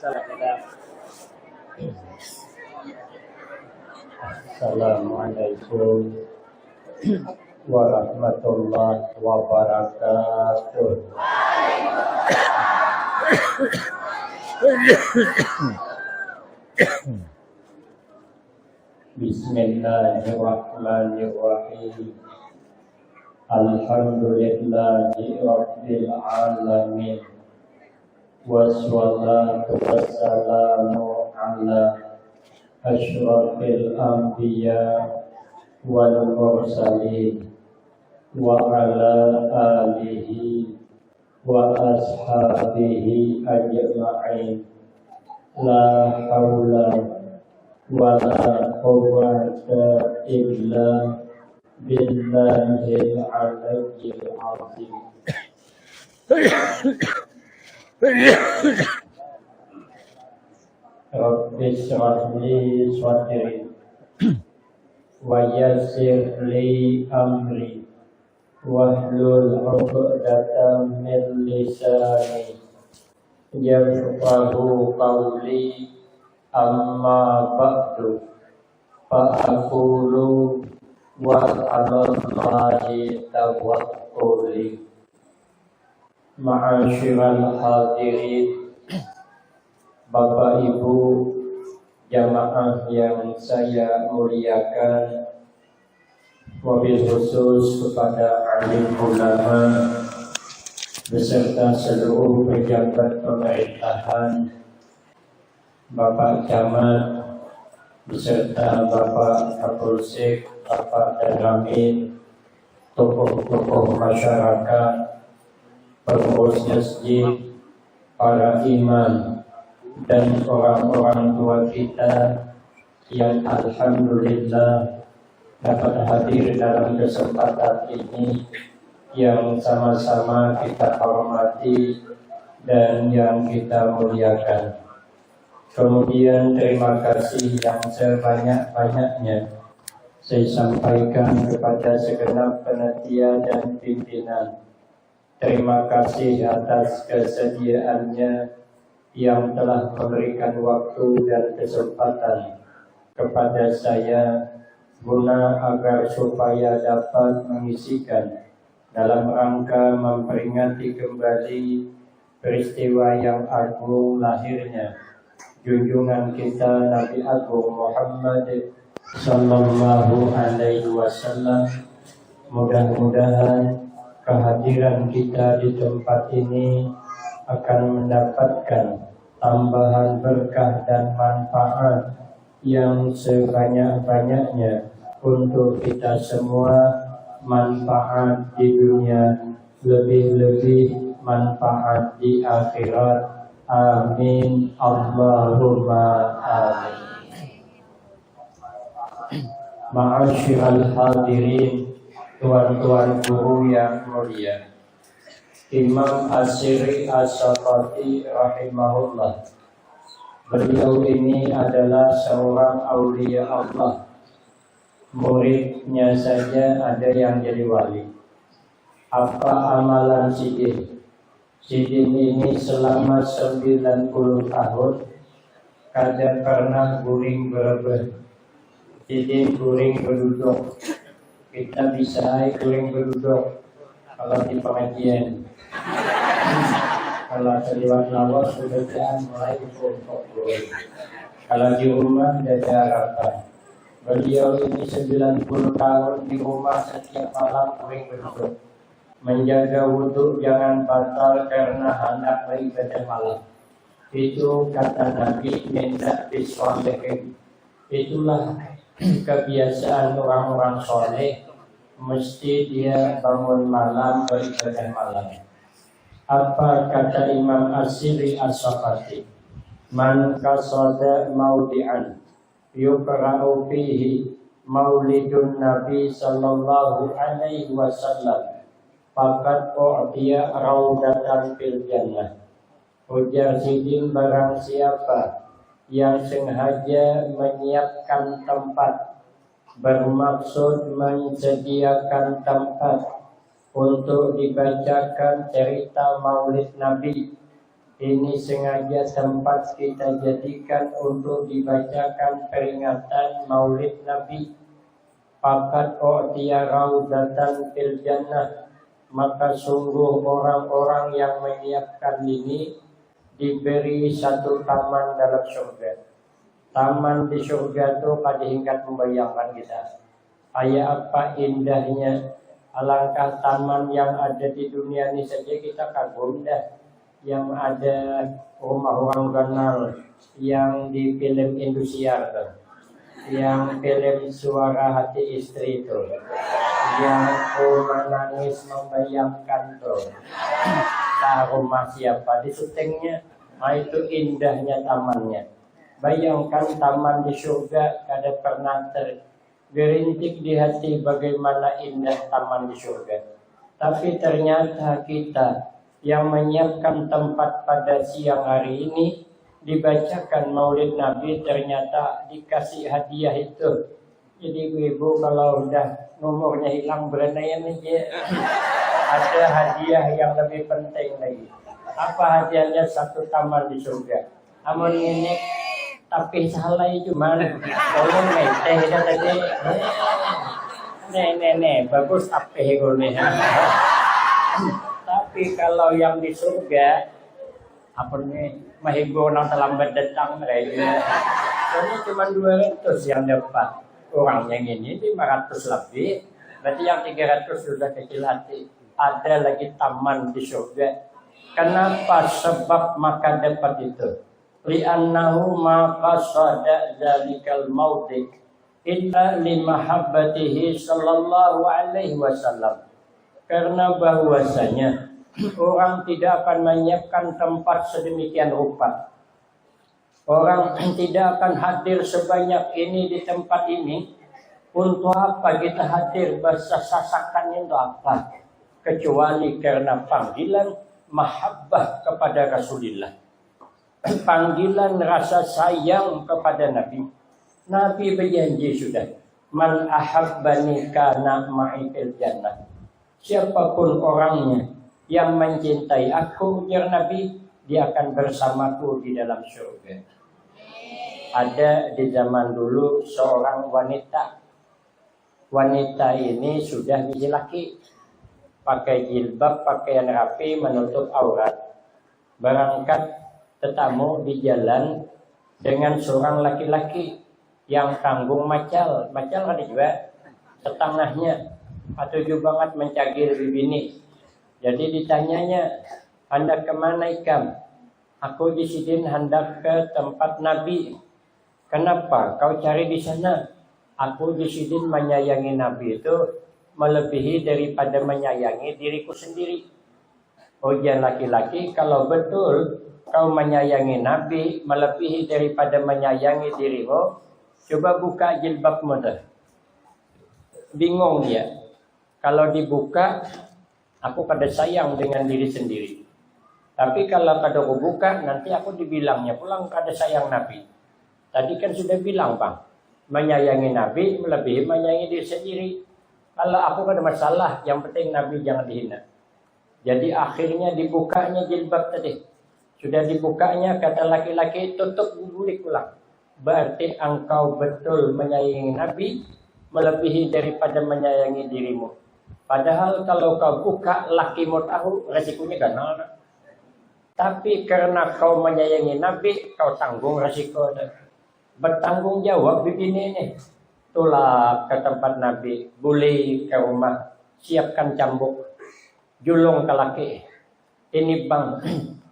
Assalamualaikum warahmatullahi wabarakatuh. Bismillahirrahmanirrahim. Alhamdulillahi rabbil alamin. Wassalatu wassalamu ala asyrafil anbiya wal mursalin wa ala alihi wa ashabihi ajma'in. La haula wa la quwwata illa billahil aliyyil azim. Rabbi shrah li sadri wa yassir li amri wahlul 'uqdatam min lisani yafqahu qawli. Amma ba'du fa aqulu wa 'alallahi tawakkuli. Ma'asyiral hadirin, Bapak Ibu jamaah yang saya muliakan, wabil khusus kepada alim ulama beserta seluruh pejabat pemerintahan, Bapak Camat beserta Bapak Kapolsek, Bapak Danramil, tokoh-tokoh masyarakat, pengurus masjid, para imam, dan orang-orang tua kita yang alhamdulillah dapat hadir dalam kesempatan ini yang sama-sama kita hormati dan yang kita muliakan. Kemudian terima kasih yang sebanyak-banyaknya saya sampaikan kepada segenap panitia dan pimpinan. Terima kasih atas kesediaannya yang telah memberikan waktu dan kesempatan kepada saya guna agar supaya dapat mengisikan dalam rangka memperingati kembali peristiwa yang agung lahirnya junjungan kita Nabi Agung Muhammad sallallahu alaihi wasallam. Mudah-mudahan kehadiran kita di tempat ini akan mendapatkan tambahan berkah dan manfaat yang sebanyak-banyaknya untuk kita semua, manfaat di dunia, lebih-lebih manfaat di akhirat. Amin Allahumma amin. Ma'asyiral hadirin, tuan-tuan guru yang mulia, Imam As-Sirri As-Saqati rahimahullah, beliau ini adalah seorang aulia Allah. Muridnya saja ada yang jadi wali. Apa amalan Sidin? Sidin ini selama 90 tahun kada pernah guring berebeh. Sidin guring berduduk. Kita bisa guring berduduk kalau di pengajian. Kalau terlibat lawas sudah mulai untuk guring. Kalau di rumah dada rata. Beliau ini 90 tahun di rumah setiap malam guring berduduk. Menjaga wudhu jangan batal karena hendak beribadah malam. Itu kata Nabi minta biswalehin. Itulah kebiasaan orang-orang soleh. Mesti dia bangun malam beribadah malam. Apa kata Imam As-Sirri As-Saqati? Man qasada maudi'an yuqra'u fihi maulidun Nabi sallallahu alaihi wasallam faqad u'tiya raudatan fil jannah. Ujar Sidin, barang siapa yang sengaja menyiapkan tempat, bermaksud menyediakan tempat untuk dibacakan cerita maulid Nabi Ini sengaja tempat kita jadikan untuk dibacakan peringatan Maulid Nabi. Fakat u'tiya raudatan fil jannah, maka sungguh orang-orang yang menyiapkan ini diberi satu taman dalam surga. Taman di surga itu pada hingga membayangkan kita. Ayah apa indahnya, alangkah taman yang ada di dunia ini saja kita kagum dah. Yang ada rumah orang kenal, yang di film Indosiar tuh, yang film Suara Hati Istri itu, yang rumah nangis membayangkan tuh, rumah siapa di syutingnya. Nah, itu indahnya tamannya. Bayangkan taman di surga, kada pernah tergerintik di hati bagaimana indah taman di surga. Tapi ternyata kita yang menyiapkan tempat pada siang hari ini dibacakan Maulid Nabi, ternyata dikasih hadiah itu. Jadi ibu kalau udah nomornya hilang berenang aja. Ada hadiah yang lebih penting lagi. Apa hadiahnya? Satu taman di surga. Amun ini tapi salah itu mana? Tolong teh tadi. Nih, bagus apa nih. Tapi kalau yang di surga, apa nih, mahibur nang terlambat datang kayaknya. Jadi cuma 200 yang dapat. Orang yang ini 500 lebih, berarti yang 300 sudah kecil hati. Ada lagi taman di surga. Kenapa? Sebab maka dapat itu. Li'annahu ma qasada dzalikal maudik illa limahabbatihi sallallahu alaihi wasallam. Karena bahwasanya orang tidak akan menyiapkan tempat sedemikian rupa. Orang tidak akan hadir sebanyak ini di tempat ini. Untuk apa kita hadir? Bahasa sasakannya itu apa? Kecuali karena panggilan mahabbah kepada Rasulullah. Panggilan rasa sayang kepada Nabi. Nabi berjanji sudah. Man ahabbani kana ma'i fil jannah. Siapapun orangnya yang mencintai aku, biar Nabi, dia akan bersamaku di dalam surga. Ada di zaman dulu seorang wanita. Wanita ini sudah biji laki, pakai jilbab, pakaian rapi, menutup aurat. Berangkat tetamu di jalan dengan seorang laki-laki yang tanggung macal ada juga setengahnya. Atuju banget mencagir bibini. Jadi ditanyanya, hendak kemana ikam? Aku di sini hendak ke tempat Nabi. Kenapa kau cari di sana? Aku di sini menyayangi Nabi itu melebihi daripada menyayangi diriku sendiri. Ujian laki-laki, kalau betul kau menyayangi Nabi melebihi daripada menyayangi dirimu, coba buka jilbabmu tuh. Bingung dia. Kalau dibuka, aku kada sayang dengan diri sendiri. Tapi kalau kada aku buka, nanti aku dibilangnya pulang kada sayang Nabi. Tadi kan sudah bilang, Bang, menyayangi Nabi melebihi menyayangi diri sendiri. Kalau aku kada masalah, yang penting Nabi jangan dihina. Jadi akhirnya dibukanya jilbab tadi. Sudah dibukanya, kata laki-laki, tutup bulik pulang. Berarti engkau betul menyayangi Nabi melebihi daripada menyayangi dirimu. Padahal kalau kau buka, lakimu tahu resikonya ganal. Tapi karena kau menyayangi Nabi, kau tanggung resiko. Bertanggung jawab begini nih. Itulah ke tempat Nabi, boleh ke rumah, siapkan cambuk, julung ke laki. Ini bang,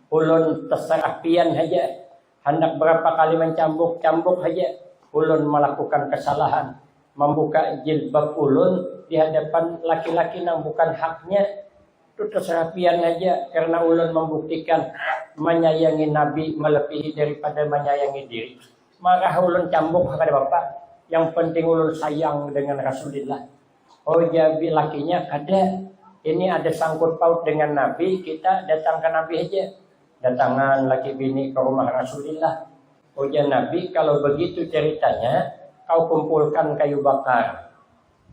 ulun terserah pian saja. Hendak berapa kali mencambuk, cambuk saja. Ulun melakukan kesalahan. Membuka jilbab ulun di hadapan laki-laki yang bukan haknya, itu terserah pian aja. Karena ulun membuktikan menyayangi Nabi melebihi daripada menyayangi diri. Marah ulun cambuk kepada bapak. Yang penting ulun sayang dengan Rasulullah. Oh jadi lakinya ada. Ini ada sangkut paut dengan Nabi. Kita datang ke Nabi aja. Datangan laki bini ke rumah Rasulullah. Oh ya Nabi, kalau begitu ceritanya, kau kumpulkan kayu bakar,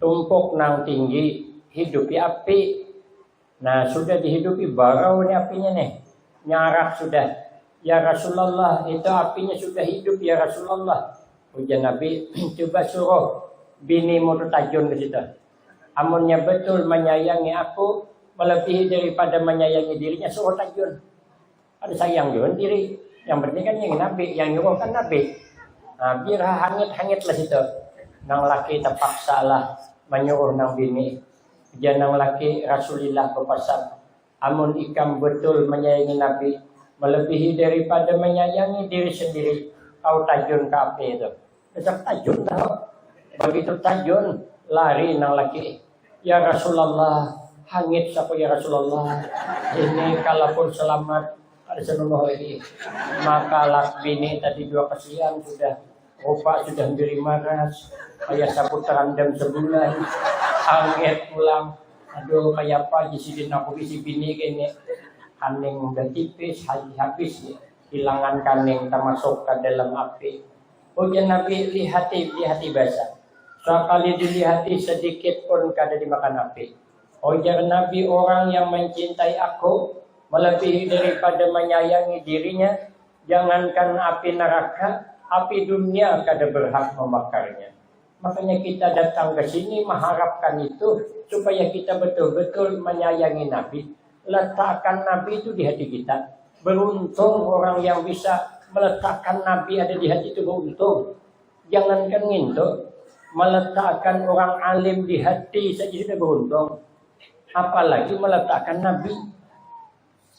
tumpuk nang tinggi, hidupi api. Nah sudah dihidupi barau nih apinya nih, nyarak sudah. Ya Rasulullah, itu apinya sudah hidup ya Rasulullah. Ujian Nabi, coba suruh binimu terjun ke situ. Amunnya betul menyayangi aku melebihi daripada menyayangi dirinya, suruh terjun. Ada sayang juga diri. Yang penting kan yang Nabi, yang nyuruh kan Nabi. Nah, biar hangit-hangit lah situ. Nang laki terpaksa lah menyuruh nang bini. Janang laki Rasulullah berpesan, amun ikam betul menyayangi Nabi melebihi daripada menyayangi diri sendiri, kau tajun ke api itu. Besok tajun tau. Begitu tajun, lari nang laki. Ya Rasulullah, hangit siapa ya Rasulullah. Ini kalaupun selamat ada senunuh ini. Maka lak bini tadi dua kesian sudah. Opa sudah beri maras. Kayak sapu terandam sebulan. Angget pulang. Aduh kayak apa jisidin aku bisi bini kayaknya. Kaning udah tipis, habis ya. Hilangan kaning termasuk ke dalam api. Ujian Nabi lihati basah. Sekali dilihati sedikit pun kada dimakan api. Ujian Nabi orang yang mencintai aku melebihi daripada menyayangi dirinya. Jangankan api neraka, api dunia kada berhak membakarnya. Makanya kita datang ke sini mengharapkan itu supaya kita betul-betul menyayangi Nabi. Letakkan Nabi itu di hati kita. Beruntung orang yang bisa meletakkan Nabi ada di hati itu, beruntung. Jangankan itu, meletakkan orang alim di hati saja sudah beruntung. Apalagi meletakkan Nabi.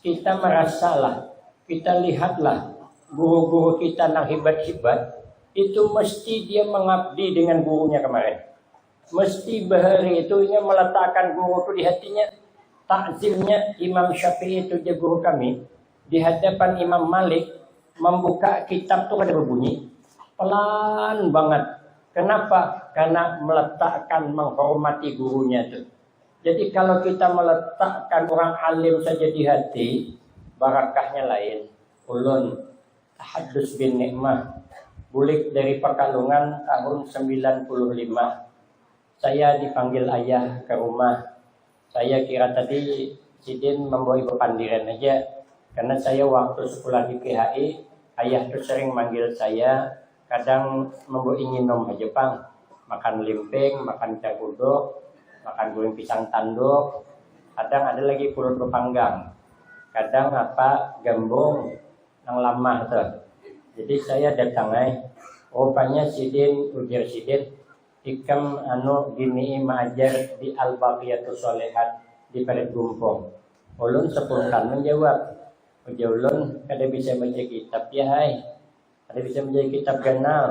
Kita merasalah, kita lihatlah guru-guru kita yang hebat-hebat. Itu mesti dia mengabdi dengan gurunya kemarin. Mesti bahari itu meletakkan guru itu di hatinya. Takzimnya Imam Syafi'i itu dia guru kami. Di hadapan Imam Malik membuka kitab itu ada berbunyi pelan banget. Kenapa? Karena meletakkan menghormati gurunya itu. Jadi kalau kita meletakkan orang alim saja di hati, barakahnya lain. Ulun Tahadus bin Nikmah, bulik dari Pekalongan tahun 95. Saya dipanggil ayah ke rumah. Saya kira tadi Sidin membawa ibu pandiran aja. Karena saya waktu sekolah di PHI, ayah tuh sering manggil saya. Kadang membawa ingin nom aja Bang. Makan limping, makan cakuduk, makan goreng pisang tanduk. Kadang ada lagi pulut panggang. Kadang gambung yang lama tuh. Jadi saya datang rupanya Sidin, ujar Sidin, ikam gini maajar di Al-Baqiyatus Sholihat di Parit Gumpong. Ulun sepulkan menjawab, ulun kada bisa baca kitab ya kada bisa baca kitab ganal.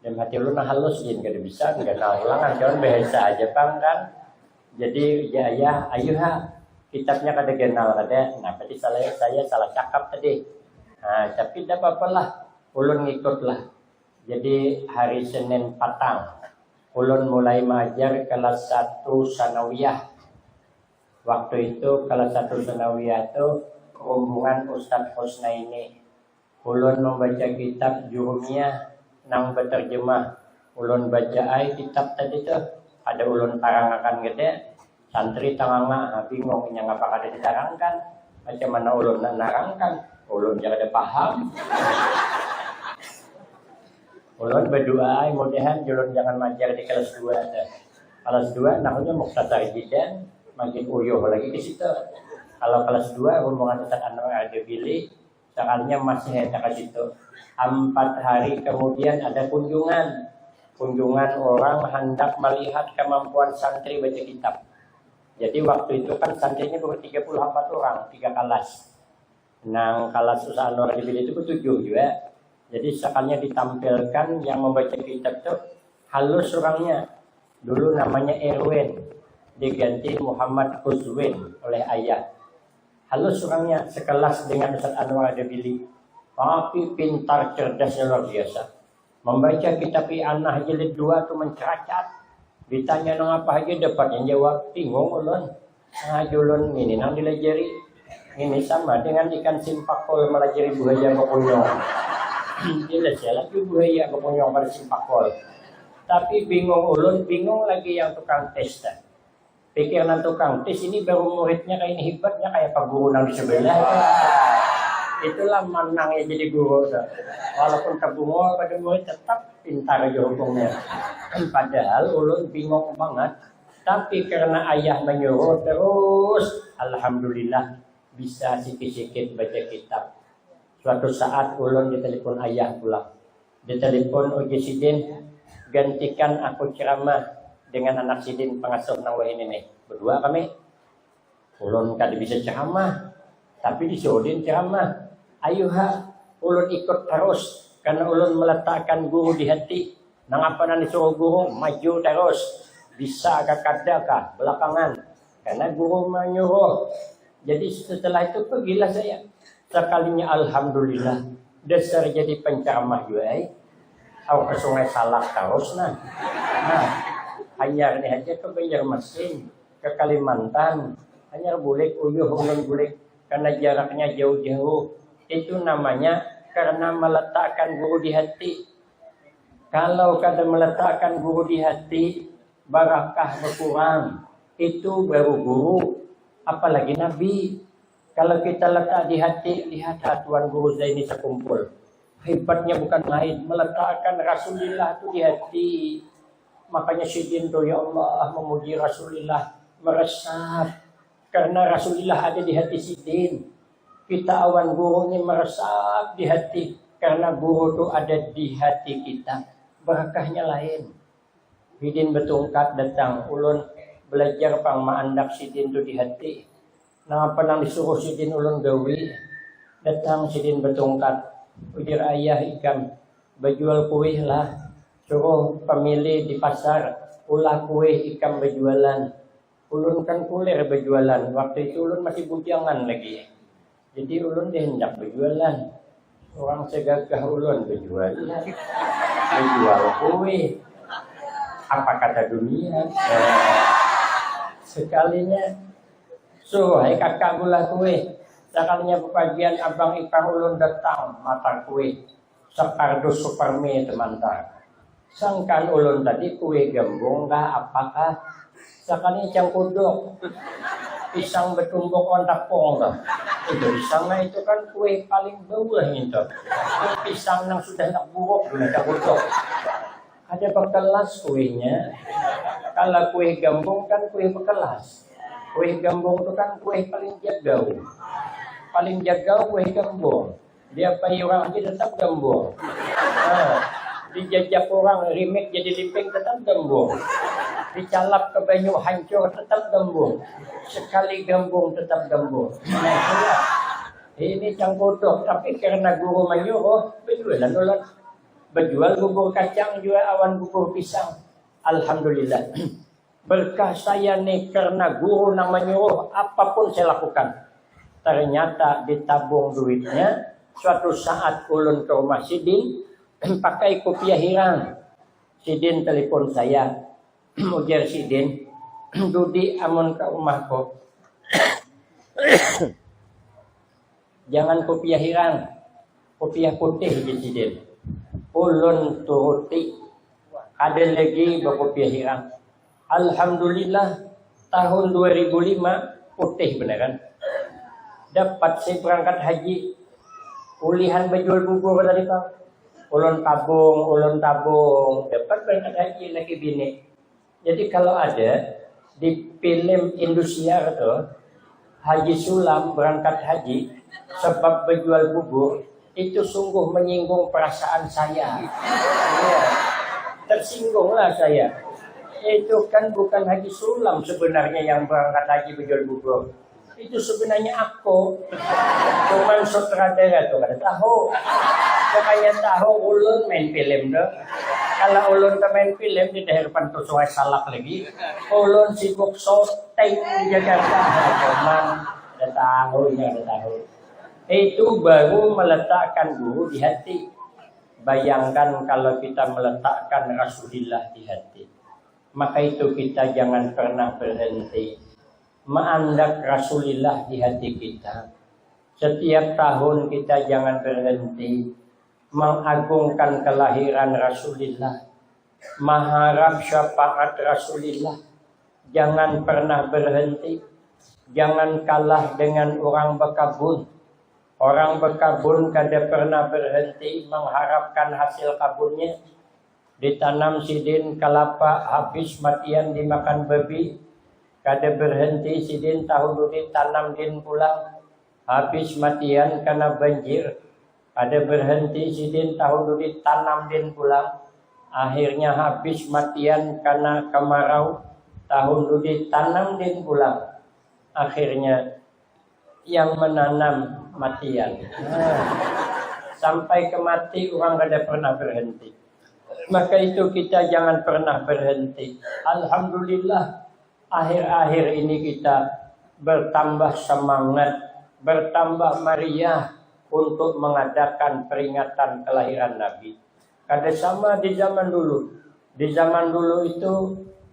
Dan hati ulun halus jin kada bisa ganal ulangan jangan bahasa aja Bang kan. Jadi ya ayah ayo kitabnya kada ganal kada. Nah berarti saya salah cakap tadi. Nah tapi tidak apa-apa lah, ulun ngikutlah. Jadi hari Senin patang ulun mulai mengajar kelas 1 sanawiyah. Waktu itu kelas 1 sanawiyah itu rombongan Ustadz Husnaini. Ulun membaca kitab Jurumiyah nang berterjemah. Ulun baca kitab tadi tuh ada ulun tarangakan gede. Santri tanganga bingung yang apa kada ditarangkan. Macam mana ulun narangkan? Ulun jangan ada paham. Ulun berdoa mudahan ulun jangan majar di kelas 2 ada. Kelas 2 namanya Mukhtasar Jidan, makin uyuh lagi di situ. Kalau kelas 2 rombongan Ustaz Anwar Ardebili, sekalinya masih ada ke situ. 4 hari kemudian ada kunjungan. Kunjungan orang hendak melihat kemampuan santri baca kitab. Jadi waktu itu kan santrinya baru 34 orang, 3 kelas. Nah, kelas Ustaz Anwar Ardebili itu 7 juga. Jadi sekalinya ditampilkan yang membaca kitab itu halus orangnya. Dulu namanya Erwin, diganti Muhammad Uzwin oleh ayah. Halus orangnya, sekelas dengan Ustaz Anwar Ardebili. Tapi pintar, cerdasnya luar biasa. Membaca kitab I'anah jilid 2 itu menceracat. Ditanya nang apa aja dapat yang jawab, bingung ulun. Nah, ulun ini nang dilajari. Ini sama dengan ikan simpakol melajari buaya kepunyong. Jelas ya lagi buaya kepunyong pada simpakol. Tapi bingung ulun, bingung lagi yang tukang tes. Pikiran tukang tes ini baru muridnya kayak ini hebatnya kayak pak guru nang di sebelah. Itulah menangnya jadi guru. Walaupun kebungo pada murid tetap pintar aja hukumnya. Padahal ulun bingung banget. Tapi karena ayah menyuruh terus, alhamdulillah bisa sikit-sikit baca kitab. Suatu saat ulun ditelepon ayah pulang. Ditelepon Uji Sidin, gantikan aku ceramah dengan anak Sidin pengasuh nang ini nih. Berdua kami. Ulun kada bisa ceramah, tapi disuruhin ceramah. Ayo ha, ulun ikut terus karena ulun meletakkan guru di hati. Nang apa nang disuruh guru maju terus. Bisa kadakah belakangan karena guru menyuruh. Jadi setelah itu pergilah saya. Sekalinya alhamdulillah dasar jadi penceramah juga. Aku ke Sungai Salak terus nah. Hanya ini aja ke Banjarmasin, ke Kalimantan. Hanya boleh uyuh ulun boleh karena jaraknya jauh-jauh. Itu namanya karena meletakkan guru di hati. Kalau kada meletakkan guru di hati, barakah berkurang. Itu baru guru, apalagi nabi. Kalau kita letak di hati, lihat Tuan Guru Zaini sekumpul. Hebatnya bukan lain, meletakkan Rasulullah itu di hati. Makanya Sidin tuh ya Allah memuji Rasulullah, meresap. Karena Rasulullah ada di hati Sidin. Kita awan guru ini meresap di hati. Karena guru itu ada di hati kita. Barakahnya lain. Sidin betungkat datang, ulun belajar pang maandak Sidin itu di hati. Nah apa nang disuruh Sidin ulun gawi. Datang Sidin betungkat. Ujar ayah ikam, berjual kue lah. Suruh pemilih di pasar, ulah kue ikam berjualan. Ulun kan kuliah berjualan. Waktu itu ulun masih bujangan lagi. Jadi ulun dihendak berjualan. Orang segagah ulun berjualan. Berjual kue. Apa kata dunia? Sekalinya suruh kakak gula kue. Sekalinya pepagian abang ipar ulun datang mata kue. Sekardus superme teman-teman. Sangkan ulun tadi kue gembung kah apakah? Sekalinya cangkuduk. Pisang bertumbuk kontak pong kah? Itu pisangnya itu kan kue paling bawah itu. Pisang yang sudah nak buruk guna cangkuduk. Ada berkelas kuenya. Kalau kue gambung kan kue berkelas. Kue gambung itu kan kue paling jagau. Paling jagau kue gambung. Dia pakai orang aja tetap gambung. Dijajak orang remake jadi liping tetap gambung. Dicalap ke banyu hancur tetap gambung. Sekali gambung tetap gambung. Nah, ini cangkuduk. Tapi karena guru menyuruh berjualan ulang. Berjual bubur kacang juga awan bubur pisang. Alhamdulillah. Berkah saya nih karena guru yang menyuruh apapun saya lakukan. Ternyata ditabung duitnya. Suatu saat ulun ke rumah Sidin pakai kopiah hirang. Sidin telepon saya. Ujar Sidin, Dudi amun ke rumahku. Jangan kopiah hirang. Kopiah putih di Sidin. Ulun turuti. Ada lagi berkopiah hirang. Alhamdulillah tahun 2005 putih beneran. Dapat saya berangkat haji. Ulihan berjual bubur tadi Pak. Ulun tabung. Dapat berangkat haji lagi bini. Jadi kalau ada di film Indosiar tuh Haji Sulam berangkat haji sebab berjual bubur, itu sungguh menyinggung perasaan saya. Ya, tersinggunglah saya. Itu kan bukan Haji Sulam sebenarnya yang berangkat haji berjual bubur. Itu sebenarnya aku. Cuman sutradara tuh kada tahu. Makanya tahu ulun main film tuh. Kalau ulun ke main film di depan tuh Sungai Salak lagi, ulun sibuk syuting di Jakarta. Cuman ada tahu. Itu baru meletakkan guru di hati. Bayangkan kalau kita meletakkan Rasulullah di hati. Maka itu kita jangan pernah berhenti mengandak Rasulullah di hati kita. Setiap tahun kita jangan berhenti mengagungkan kelahiran Rasulullah, mengharap syafaat Rasulullah. Jangan pernah berhenti, jangan kalah dengan orang berkabun. Orang berkabun kada pernah berhenti mengharapkan hasil kabunnya. Ditanam sidin kelapa habis matian dimakan babi. Kada berhenti sidin tahu ditanam din pulang habis matian karena banjir. Kada berhenti sidin tahu ditanam din pulang akhirnya habis matian karena kemarau. Tahun ditanam din pulang akhirnya yang menanam matian. Sampai ke mati orang kada pernah berhenti. Maka itu kita jangan pernah berhenti. Alhamdulillah akhir-akhir ini kita bertambah semangat, bertambah meriah untuk mengadakan peringatan kelahiran Nabi. Kada sama di zaman dulu. Di zaman dulu itu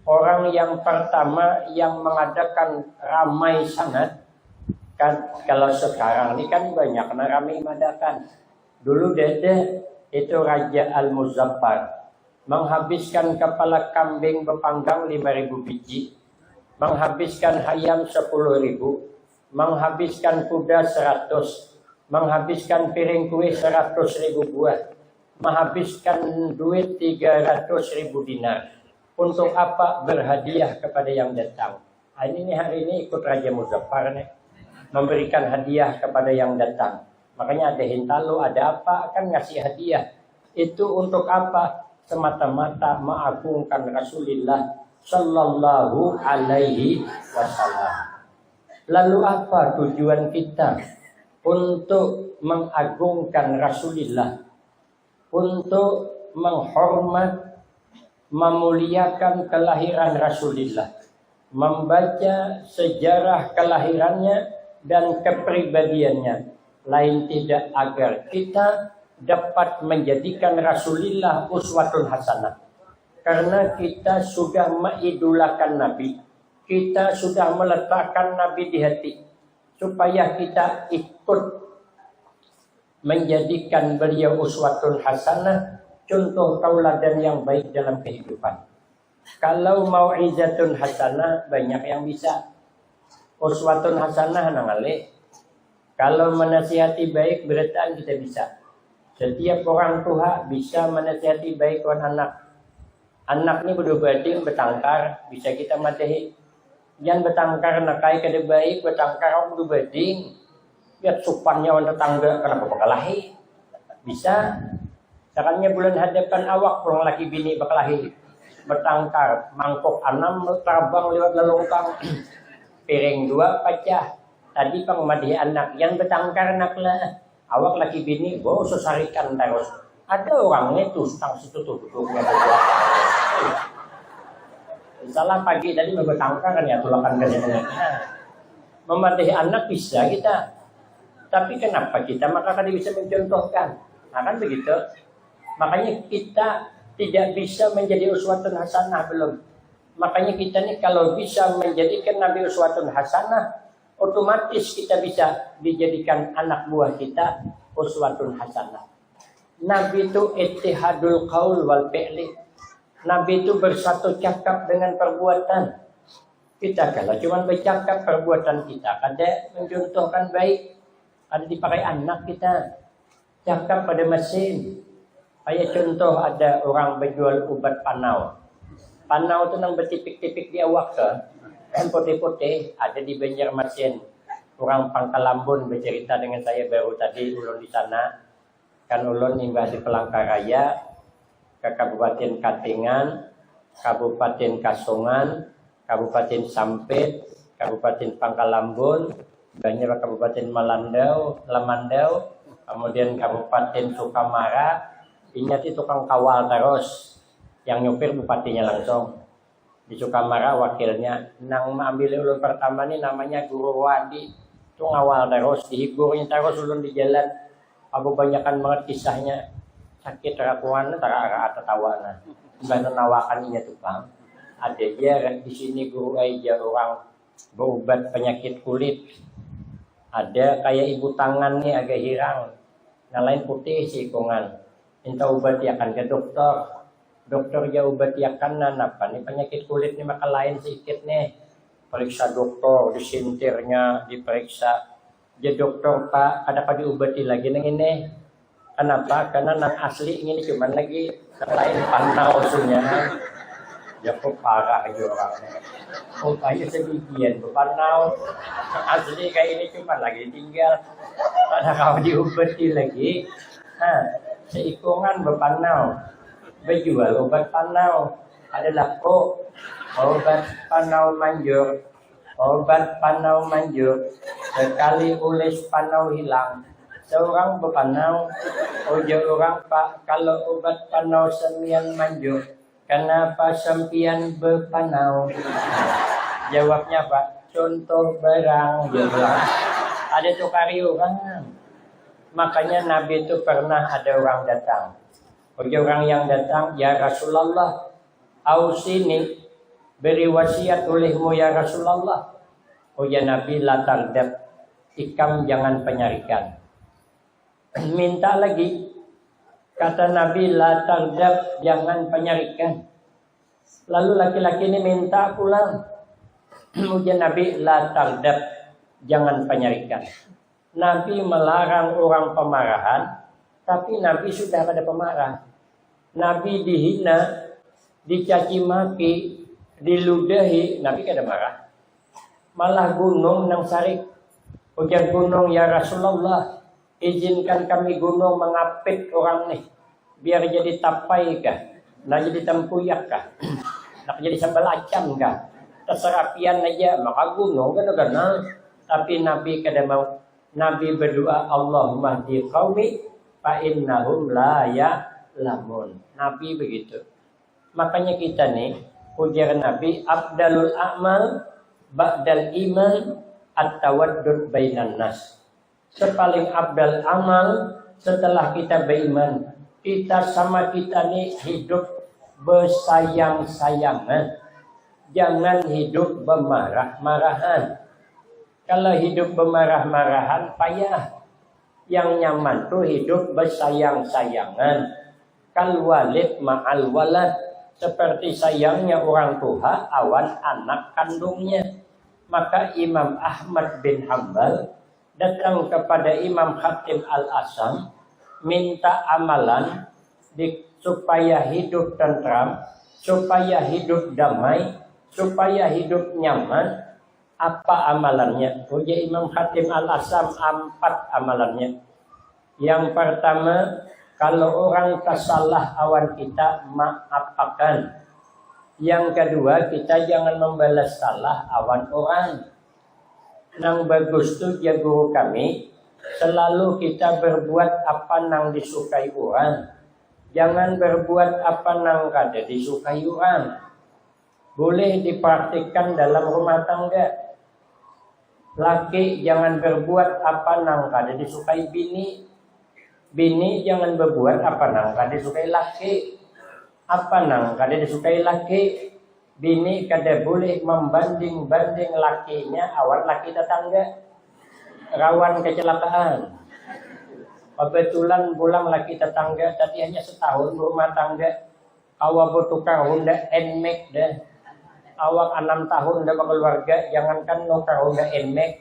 orang yang pertama yang mengadakan ramai sangat. Kan kalau sekarang ini kan banyak ramai mengadakan. Dulu Dede itu Raja Al-Muzaffar menghabiskan kepala kambing berpanggang 5.000 biji, menghabiskan ayam 10.000, menghabiskan kuda 100, menghabiskan piring kue 100.000 buah, menghabiskan duit 300.000 dinar. Untuk apa? Berhadiah kepada yang datang. Ini hari ini ikut Raja Muzaffar nih, memberikan hadiah kepada yang datang. Makanya ada hintalo, ada apa, kan ngasih hadiah. Itu untuk apa? Semata-mata mengagungkan Rasulullah Sallallahu Alaihi Wasallam. Lalu apa tujuan kita untuk mengagungkan Rasulullah, untuk menghormat, memuliakan kelahiran Rasulullah, membaca sejarah kelahirannya dan kepribadiannya, lain tidak agar kita dapat menjadikan Rasulullah uswatun hasanah. Karena kita sudah mengidolakan Nabi, kita sudah meletakkan Nabi di hati, supaya kita ikut menjadikan beliau uswatun hasanah, contoh tauladan yang baik dalam kehidupan. Kalau mau'izatun hasanah banyak yang bisa, uswatun hasanah nangale. Kalau menasihati baik beritaan kita bisa. Setiap orang tua bisa menasihati baik kawan anak. Anak ni berdua-bading bertangkar, bisa kita madahi. Jangan bertangkar nakai kada baik, bertangkar orang berdua-bading. Biar supannya orang tetangga, kenapa berkelahi? Bisa. Sekarangnya bulan hadapan awak, pulang laki bini berkelahi. Bertangkar, mangkok 6 terbang lewat lelongkang. Piring 2 pecah. Tadi pang madihi anak, yang bertangkar naklah. Awak laki bini, wow sesarikan terus. Ada orangnya tuh, tang situ tuh duduknya. Misalnya pagi tadi bertangkar kan ya, tulakan kerjanya. Memadihi anak bisa kita. Tapi kenapa kita maka kan bisa mencontohkan? Nah kan begitu. Makanya kita tidak bisa menjadi uswatun hasanah belum. Makanya kita nih kalau bisa menjadikan Nabi uswatun hasanah, otomatis kita bisa dijadikan anak buah kita uswatun hasanah. Nabi itu ittihadul qaul wal fi'li. Nabi itu bersatu cakap dengan perbuatan. Kita kalau cuma bercakap perbuatan kita kada mencontohkan baik, ada dipakai anak kita cakap pada mesin. Kayak contoh ada orang berjual obat panau. Panau itu nang bertipik-tipik di awak ke. Putih-putih ada di Banjarmasin. Orang Pangkalambun bercerita dengan saya baru tadi ulun di sana. Kan ulun nimbah di Pelangkaraya ke Kabupaten Katingan, Kabupaten Kasongan, Kabupaten Sampit, Kabupaten Pangkalambun, banyak Kabupaten Lamandau, kemudian Kabupaten Sukamara. Ingat itu tukang kawal terus, yang nyupir bupatinya langsung. Di Sukamara wakilnya, nang ambil ulun pertama ini namanya Guru Wadi. Itu ngawal terus, dihigurnya terus ulun di jalan. Kebanyakan banget kisahnya. Sakit rakuan, tara tawana. Bukan nawakannya tuh bang. Ada dia di sini guru aja orang berobat penyakit kulit. Ada kayak ibu tangan nih agak hirang. Yang lain putih sih kongan. Minta obat ya kan ke dokter. Dokter ya obat ya kan apa nih penyakit kulit nih maka lain sedikit nih. Periksa dokter, disintirnya, diperiksa. Ya dokter Pak, ada diobati lagi nang ini. Kenapa? Karena nang asli ini cuman lagi lain pantau usulnya. Ya kok parah aja orangnya. Oh kayak sebagian berpantau. Nang asli kayak ini cuman lagi tinggal. Ada kau diobati lagi. Nah, seikongan berpantau. Berjual obat panau. Adalah kok obat panau manjur. Obat panau manjur. Sekali ules panau hilang. Seorang berpanau. Ujar orang Pak, kalau obat panau semian manjur, kenapa sempian berpanau? Jawabnya Pak, contoh barang. Ada tukari orang. Makanya Nabi itu pernah ada orang datang. Ujar orang yang datang, ya Rasulullah, ausini, beri wasiat olehmu ya Rasulullah. Oh ya Nabi, la tardab, ikam jangan penyarikan. Minta lagi, kata Nabi, la tardab, jangan penyarikan. Lalu laki-laki ini minta pulang. Ujian Nabi, la tardab, jangan penyarikan. Nabi melarang orang pemarahan, tapi Nabi sudah pada pemarah. Nabi dihina, dicaci maki, diludahi, Nabi kada marah. Malah gunung nang sarik. Ujar gunung, ya Rasulullah, izinkan kami gunung mengapit orang nih. Biar jadi tapai kah? Nak jadi tempuyak kah? Nak jadi sabalacan kah? Terserah pian aja. Maka gunung kadang-kadang. Tapi Nabi kada mau. Nabi berdoa, Allahumma di qaumi fa innahum la ya'lamun. Nabi begitu. Makanya kita nih, ujar Nabi, afdalul a'mal ba'dal iman at-tawaddud bainan nas. Sepaling abdal amal setelah kita beriman, kita sama kita nih hidup bersayang-sayangan. Jangan hidup bermarah-marahan. Kalau hidup bermarah-marahan payah. Yang nyaman tuh hidup bersayang-sayangan. Kal walid ma'al walad, seperti sayangnya orang tua awan anak kandungnya. Maka Imam Ahmad bin Hanbal datang kepada Imam Khatib Al-Asam, minta amalan supaya hidup tentram, supaya hidup damai, supaya hidup nyaman. Apa amalannya? Ujar Imam Khatib Al-Asam 4 amalannya. Yang pertama, kalau orang tersalah awan kita maafakan. Yang kedua, kita jangan membalas salah awan orang. Nang bagus tu ya guru kami, selalu kita berbuat apa nang disukai orang. Jangan berbuat apa nang kada disukai orang. Boleh dipraktikkan dalam rumah tangga. Laki jangan berbuat apa nang kada disukai bini. Bini jangan berbuat apa nang kada disukai laki. Apa nang kada disukai laki. Bini kada boleh membanding-banding lakinya awan laki tetangga. Rawan kecelakaan. Kebetulan pulang laki tetangga tadi hanya setahun berumah tangga. Awak bertukar Honda NMAX dah. Awak 6 tahun dah berkeluarga. Jangankan nukar Honda NMAX,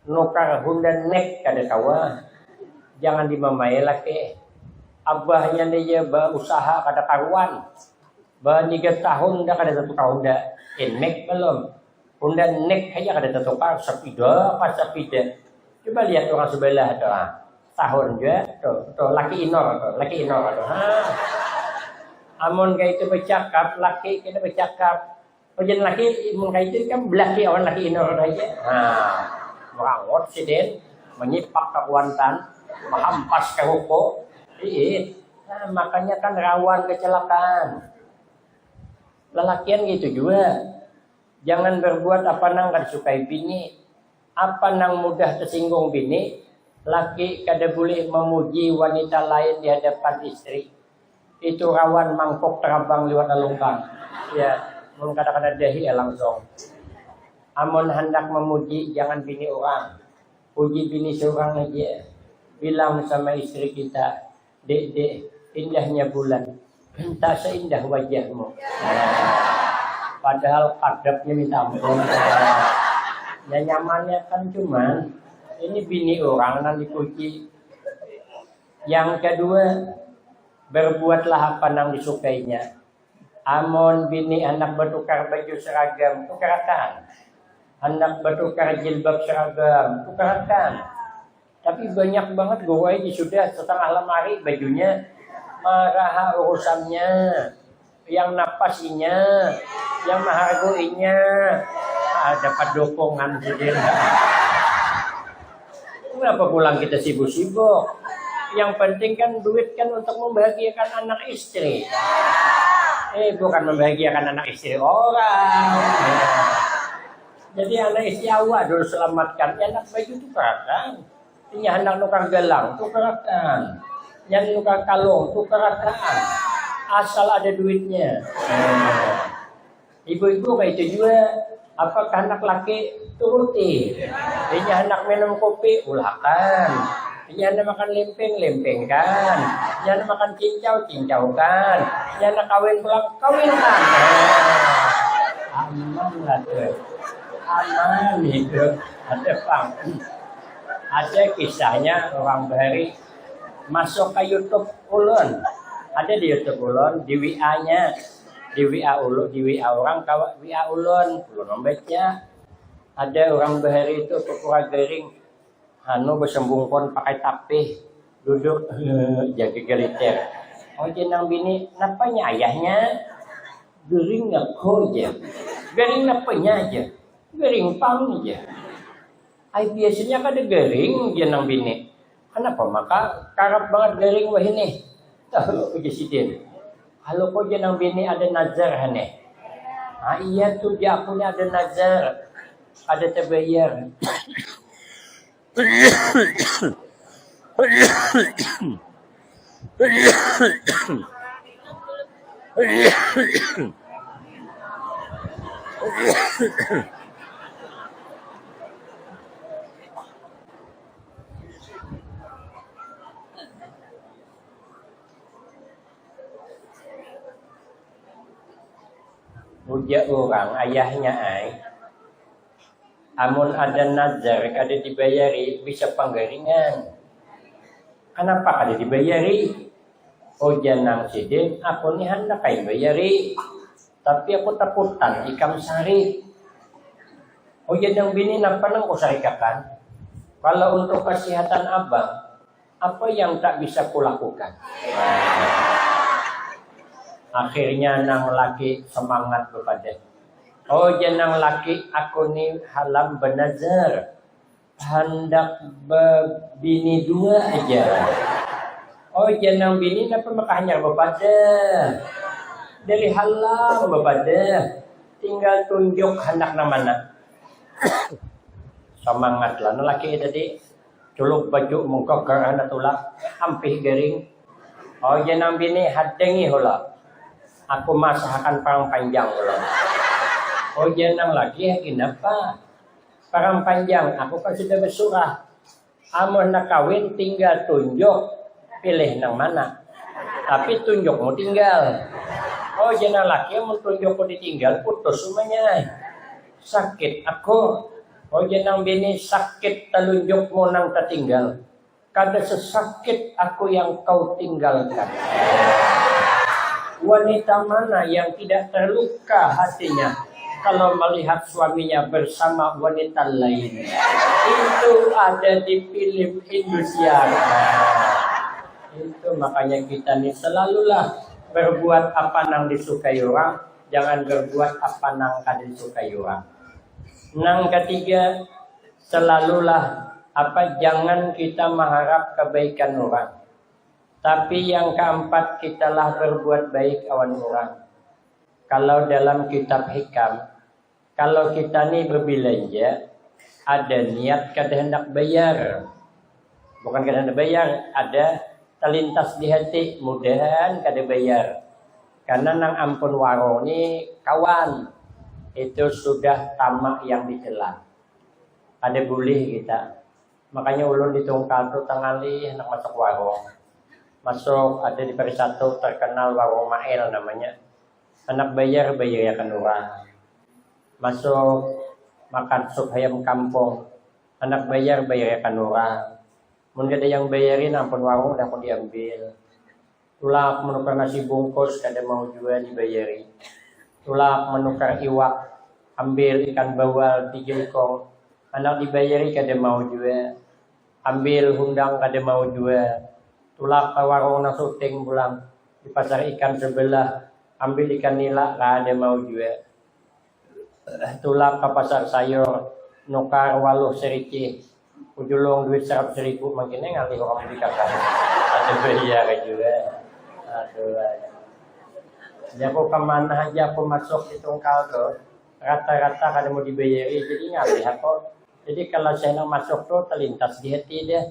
nukar Honda NEX kada kawa. Jangan dimamai laki. Abahnya dia berusaha kada karuan. 3 tahun dah kada tukar Honda NMAX belum. Honda NEX aja kada tukar. Sepida apa sepida. Coba lihat orang sebelah tu. Tahun juga tuh laki inor tuh. Amun kayak itu bercakap, laki kita bercakap. Ujian laki mun kayak itu kan belaki awan laki inor aja. Merangot siden, menyipak kakuantan, menghampas ke hukum. Makanya kan rawan kecelakaan. Lelakian gitu juga. Jangan berbuat apa nang kada sukai bini. Apa nang mudah tersinggung bini. Laki kada boleh memuji wanita lain di hadapan istri. Itu rawan mangkok terabang lewat alungkang. Ya. Mun kadang-kadang dahi langsung. Amun hendak memuji jangan bini orang. Puji bini seorang aja. Bilang sama istri kita, Dek, indahnya bulan. Tak seindah wajahmu. Padahal adabnya minta ampun. Ya nyamannya kan cuman Ini bini orang yang dipuji. Yang kedua, berbuatlah apa yang disukainya. Amun bini anak bertukar baju seragam, tukarkan. Anak bertukar jilbab seragam, tukarkan. Tapi banyak banget gue aja sudah setengah lemari bajunya. Marah urusannya, yang napasinya, yang menghargainya. Dapat dukungan sendiri. Kenapa pulang kita sibuk-sibuk? Yang penting kan duit kan untuk membahagiakan anak istri. Bukan membahagiakan anak istri orang. Jadi anak istri awak dulu selamatkan. Anak baju tukarkan. Ini anak tukar gelang tukarkan. Yang tukar kalung tukarkan. Asal ada duitnya. Ibu-ibu kayak itu juga. Apakah anak laki turuti? Ini anak minum kopi ulakan. Ini anak makan lempeng, lempengkan. Ini anak makan cincau, cincaukan. Ini anak kawin pulang, kawinkan. Aman lah tuh. Aman itu. Ada pang. Ada kisahnya orang Bahari masuk ke YouTube ulun. Ada di YouTube ulun, di WA-nya. Di WA ulun, di WA orang, WA ulun membaca. Ada orang Bahari itu pura garing. Bersembungkon pakai tapih, duduk jaga geliter. Jenang bini, napanya ayahnya? Gering ngaku aja. Gering napanya aja. Gering pang aja. Biasanya kada gering jenang bini. Kenapa? Maka karap banget gering wah ini. Tahu kejesidin. Kalau kau jenang bini ada nazar hane. Iya tuh dia punya ada nazar. Ada terbayar. Uja orang ayahnya amun ada nazar kada dibayari bisa panggaringan. Kenapa kada dibayari? Janang sidin aku ni hendak kay bayari. Tapi aku takutan ikam sari. Janang bini napa nang ko sarikakan? Kalau untuk kesehatan abang, apa yang tak bisa kulakukan? Akhirnya nang laki semangat kepada. Janang laki aku ni halam benazar. Hendak bini dua aja. Janang bini napa makanya bepada. Dari halam bepada. Tinggal tunjuk hendak na mana. Semangat lah. Laki tadi culuk baju muka ke anak tulak. Hampir garing. Janang bini hadengi hula. Aku masakan parang panjang hula. Janang lagi kenapa? Parang panjang. Aku kan sudah bersurah. Amun nak kawin tinggal tunjuk. Pilih nang mana. Tapi tunjukmu tinggal. Janang laki mau tunjukku ditinggal. Putus semuanya. Sakit aku. Janang bini sakit telunjukmu nang tertinggal. Kada sesakit aku yang kau tinggalkan. Wanita mana yang tidak terluka hatinya kalau melihat suaminya bersama wanita lain? Itu ada di film Indonesia. Itu makanya kita nih selalulah berbuat apa nang disukai orang, jangan berbuat apa nang kada disukai orang. Nang ketiga, selalulah jangan kita mengharap kebaikan orang. Tapi yang keempat, kitalah berbuat baik awan orang. Kalau dalam kitab hikam, kalau kita nih berbelanja, ada niat kada hendak bayar. Bukan kada hendak bayar, ada terlintas di hati, mudahan kada bayar. Karena nang ampun warung ni kawan, itu sudah tamak yang dicela. Ada boleh kita. Makanya ulun ditungkal tu tangali hendak masuk warung. Masuk ada di Perisatu terkenal warung Mael namanya. Anak bayar ya kan orang. Masuk makan sup ayam kampung. Anak bayar kan orang. Mun ada yang bayarin ampun warung ampun diambil. Tulak menukar nasi bungkus kada mau juga dibayari. Tulak menukar iwak, ambil ikan bawal 3 ekor. Anak dibayari kada mau juga. Ambil hundang kada mau juga. Tulak ke warung nang syuting pulang di pasar ikan sebelah. Ambil ikan nila kada mau juga. Tulak ke pasar sayur nukar waluh sericih. Ujulung duit 100.000 makin ngalih orang dikatakan. Ada bayar juga. Aduh. Jadi aku kemana aja aku masuk di tungkal tuh rata-rata kada mau dibayari jadi ngalih aku. Jadi kalau saya nak masuk tuh terlintas di hati dia.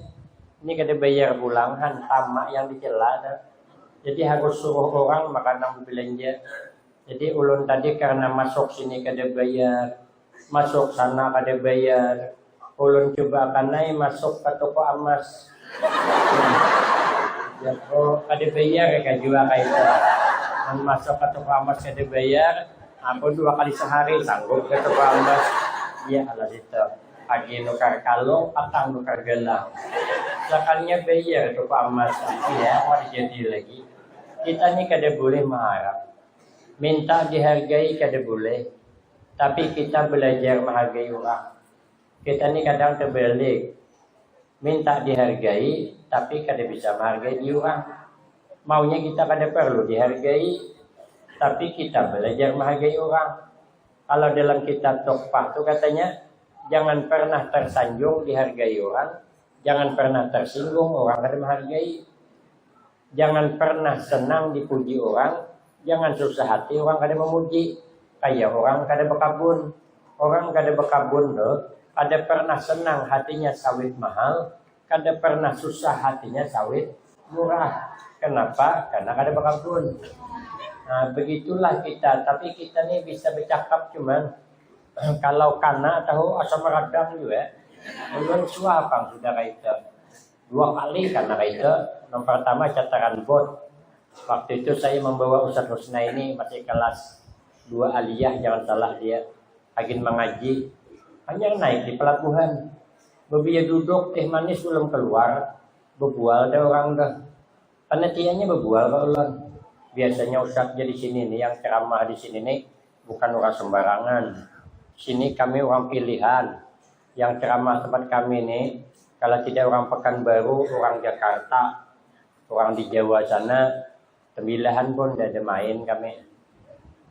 Ini kada bayar pulang tamak yang dicela. Jadi harus suruh orang makanan belanja. Jadi ulun tadi karena masuk sini kada bayar, masuk sana kada bayar. Ulun coba akan naik masuk ke toko emas. Ya kok kada bayar kan juga kayak itu. Masuk ke toko emas kada bayar, aku 2 kali sehari sanggup ke toko emas. Ya alas itu. Pagi nukar kalung, petang nukar gelang. Sekalinya bayar toko emas ya, mau jadi lagi. Kita ni kada boleh mengharap. Minta dihargai kada boleh, tapi kita belajar menghargai orang. Kita ni kadang terbalik, minta dihargai, tapi kada bisa menghargai orang. Maunya kita kada perlu dihargai, tapi kita belajar menghargai orang. Kalau dalam kitab Tokfah tu katanya, jangan pernah tersanjung dihargai orang, jangan pernah tersinggung orang kada menghargai, jangan pernah senang dipuji orang. Jangan susah hati orang kada memuji. Kayak orang kada berkabun. Orang kada berkabun loh. Kada pernah senang hatinya sawit mahal. Kada pernah susah hatinya sawit murah. Kenapa? Karena kada berkabun. Nah begitulah kita. Tapi kita nih bisa bercakap cuman kalau kana tahu asam radang juga. Belum suapang sudah kayak itu. 2 kali karena kayak itu. Yang pertama cataran bot. Waktu itu saya membawa Ustadz Husna ini masih kelas 2 aliyah, jangan salah dia agin mengaji. Hanya naik di pelabuhan. Bebiya duduk, teh manis belum keluar. Bebual dah orang dah. Penetiannya bebual Pak Ulan. Biasanya Ustadz di sini nih, yang ceramah di sini nih bukan orang sembarangan. Sini kami orang pilihan. Yang ceramah tempat kami nih, kalau tidak orang Pekanbaru, orang Jakarta, orang di Jawa sana. Pemilihan pun tidak ada main kami.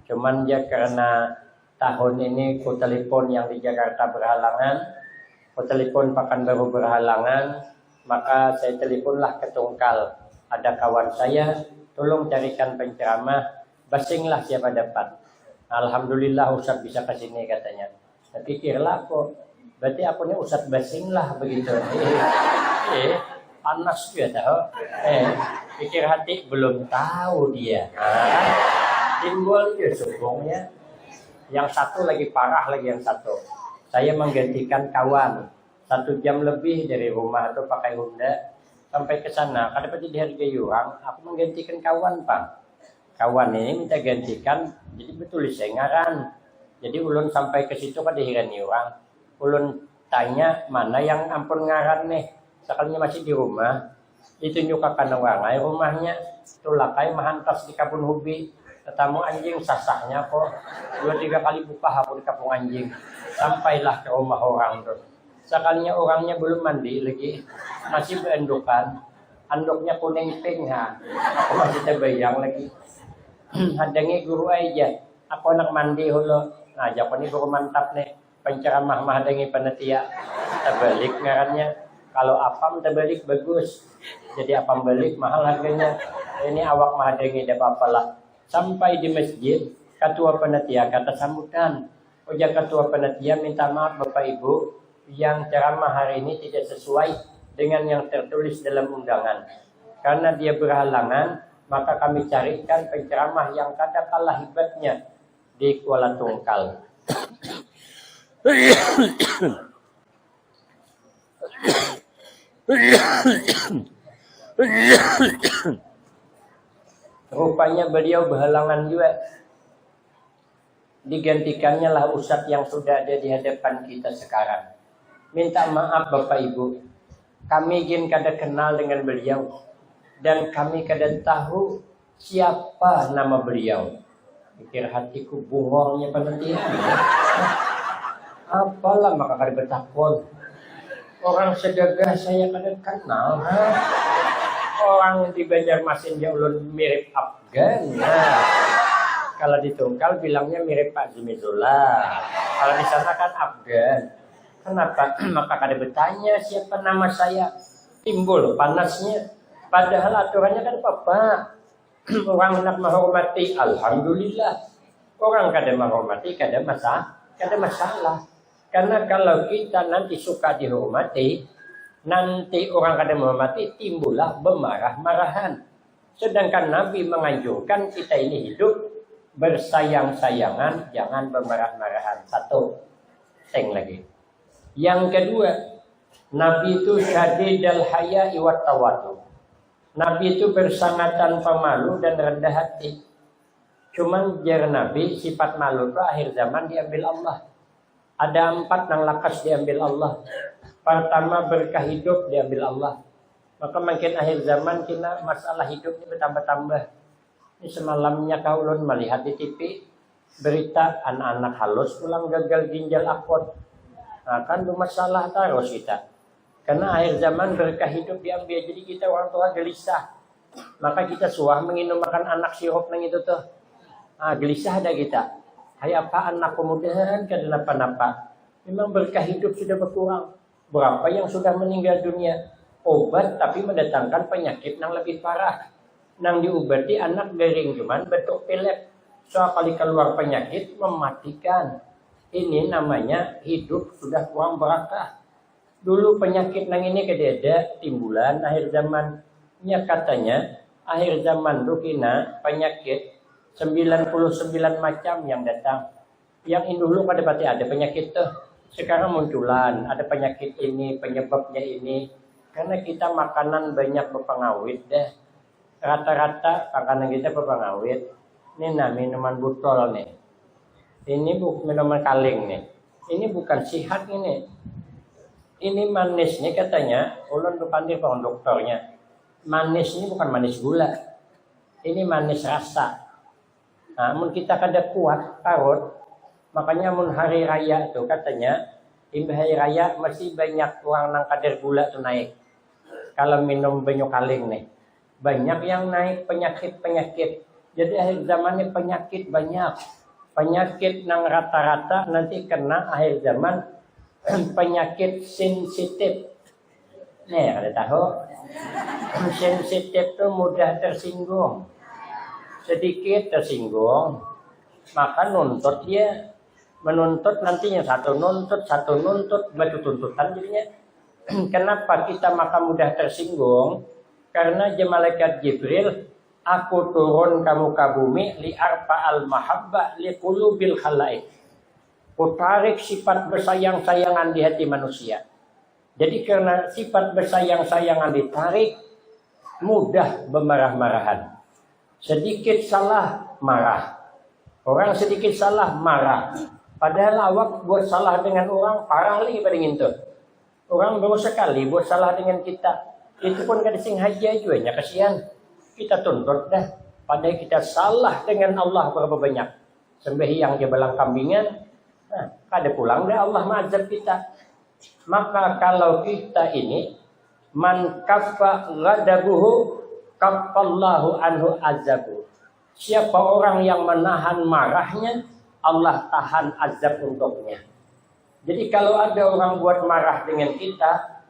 Cuman ya karena tahun ini ku telepon yang di Jakarta berhalangan, ku telepon Pekanbaru berhalangan, maka saya teleponlah ke Tungkal. Ada kawan saya, tolong carikan penceramah, basinglah siapa dapat. Alhamdulillah Ustadz bisa ke sini katanya. Saya pikirlah kok, berarti aku nih Ustadz basinglah begitu. Panas juga tahu. Pikir hati belum tahu dia. Timbul dia sombongnya. Yang satu lagi parah lagi yang satu. Saya menggantikan kawan 1 jam lebih dari rumah atau pakai Honda sampai ke sana. Kada pasti dihargai orang. Aku menggantikan kawan Pak. Kawan ini minta gantikan. Jadi betul saya ngaran. Jadi ulun sampai ke situ kan dihirani orang. Ulun tanya mana yang ampun ngaran nih. Sekalinya masih di rumah. Ditunjukkan orang lain rumahnya. Tulakai mahantas di Kapun Hubi. Ketemu anjing sasahnya kok. 2-3 kali buka aku di kampung anjing. Sampailah ke rumah orang tuh. Sekalinya orangnya belum mandi lagi. Masih berendukan. Anduknya kuning pink ha. Aku masih terbayang lagi. Hadangi guru aja. Aku anak mandi hulu. Nah jago nih guru mantap nih. Penceramah hadangi panitia. Terbalik ngarannya. Kalau apam terbalik bagus. Jadi apam balik mahal harganya. Ini awak mahadangi tidak apa-apalah. Sampai di masjid, ketua panitia kata sambutan. Ujar ketua panitia minta maaf Bapak Ibu yang ceramah hari ini tidak sesuai dengan yang tertulis dalam undangan. Karena dia berhalangan, maka kami carikan penceramah yang kada kalah hebatnya di Kuala Tungkal. Rupanya beliau berhalangan juga. Digantikannya lah ustadz yang sudah ada di hadapan kita sekarang. Minta maaf Bapak Ibu, kami ingin kada kenal dengan beliau dan kami kada tahu siapa nama beliau. Pikir hatiku bungornya penantian. Apalah maka kada bertakon. Orang sedegah saya kada kenal. Orang di Banjarmasin ya ulun mirip Afgan. Kalau di Tungkal bilangnya mirip Pak Zimizullah. Kalau di sana kan Afgan. Kenapa? Maka kada bertanya siapa nama saya. Timbul panasnya. Padahal aturannya kan Bapak. Orang hendak menghormati, alhamdulillah. Orang kada menghormati, kada masalah. Karena kalau kita nanti suka dihormati, nanti orang kada menghormati, timbullah bemarah-marahan. Sedangkan Nabi menganjurkan kita ini hidup bersayang-sayangan, jangan bemarah-marahan. Satu, teng lagi. Yang kedua, Nabi itu syadidal haya'i wat tawadhu. Nabi itu bersangat tanpa malu dan rendah hati. Cuman jar Nabi sifat malu itu akhir zaman diambil Allah. Ada 4 nang lakas diambil Allah. Pertama berkah hidup diambil Allah. Maka makin akhir zaman kita masalah hidup ini bertambah-tambah. Ini semalamnya kaulun melihat di TV berita anak-anak halus pulang gagal ginjal akut. Nah, kan itu masalah terus kita. Karena akhir zaman berkah hidup diambil, jadi kita orang tua gelisah. Maka kita suah menginum makan anak sirup nang itu tuh. Ah, gelisah ada kita. Kayak apa anak kemudian kenapa-napa. Memang berkah hidup sudah berkurang. Berapa yang sudah meninggal dunia? Obat tapi mendatangkan penyakit yang lebih parah. Nang diobati anak garing cuman bentuk pelet. So kali keluar penyakit mematikan. Ini namanya hidup sudah kurang berakah. Dulu penyakit nang ini kededa timbulan akhir zaman. Ya katanya akhir zaman dukina penyakit 99 macam yang datang. Yang dulu pada pati ada penyakit tuh. Sekarang munculan ada penyakit ini, penyebabnya ini. Karena kita makanan banyak berpengawet deh. Rata-rata makanan kita berpengawet. Ini nah minuman botol nih. Ini bukan minuman kaleng nih. Ini bukan sihat ini. Ini manis nih katanya. Ulun berpandir bang dokternya. Manis ini bukan manis gula. Ini manis rasa. Namun kita kada kuat parut. Makanya mun hari raya itu katanya. Imbah hari raya masih banyak uang nang kadar gula tuh naik. Kalau minum banyu kaleng nih. Banyak yang naik penyakit-penyakit. Jadi akhir zaman ini penyakit banyak. Penyakit nang rata-rata nanti kena akhir zaman penyakit sensitif. Nih ada tahu? Sensitif itu mudah tersinggung. Sedikit tersinggung, maka nuntut dia. Menuntut nantinya satu nuntut, batu tuntutan jadinya. Kenapa kita maka mudah tersinggung? Karena malaikat Jibril, aku turun kamu ke bumi li arfa'al mahabbah li qulubil khalaik. Tarik sifat bersayang-sayangan di hati manusia. Jadi karena sifat bersayang-sayangan ditarik, mudah bemarah-marahan. Sedikit salah marah. Orang sedikit salah marah. Padahal awak buat salah dengan orang parah lagi pada itu. Orang baru sekali buat salah dengan kita. Itu pun kada sing haja juga kasihan. Kita tuntut dah. Padahal kita salah dengan Allah berapa banyak. Sembahyang dia balang kambingan. Nah, kada pulang dah Allah mazab kita. Maka kalau kita ini man kaffa ghadabuhu kaffallahu anhu azabu. Siapa orang yang menahan marahnya, Allah tahan azab untuknya. Jadi kalau ada orang buat marah dengan kita,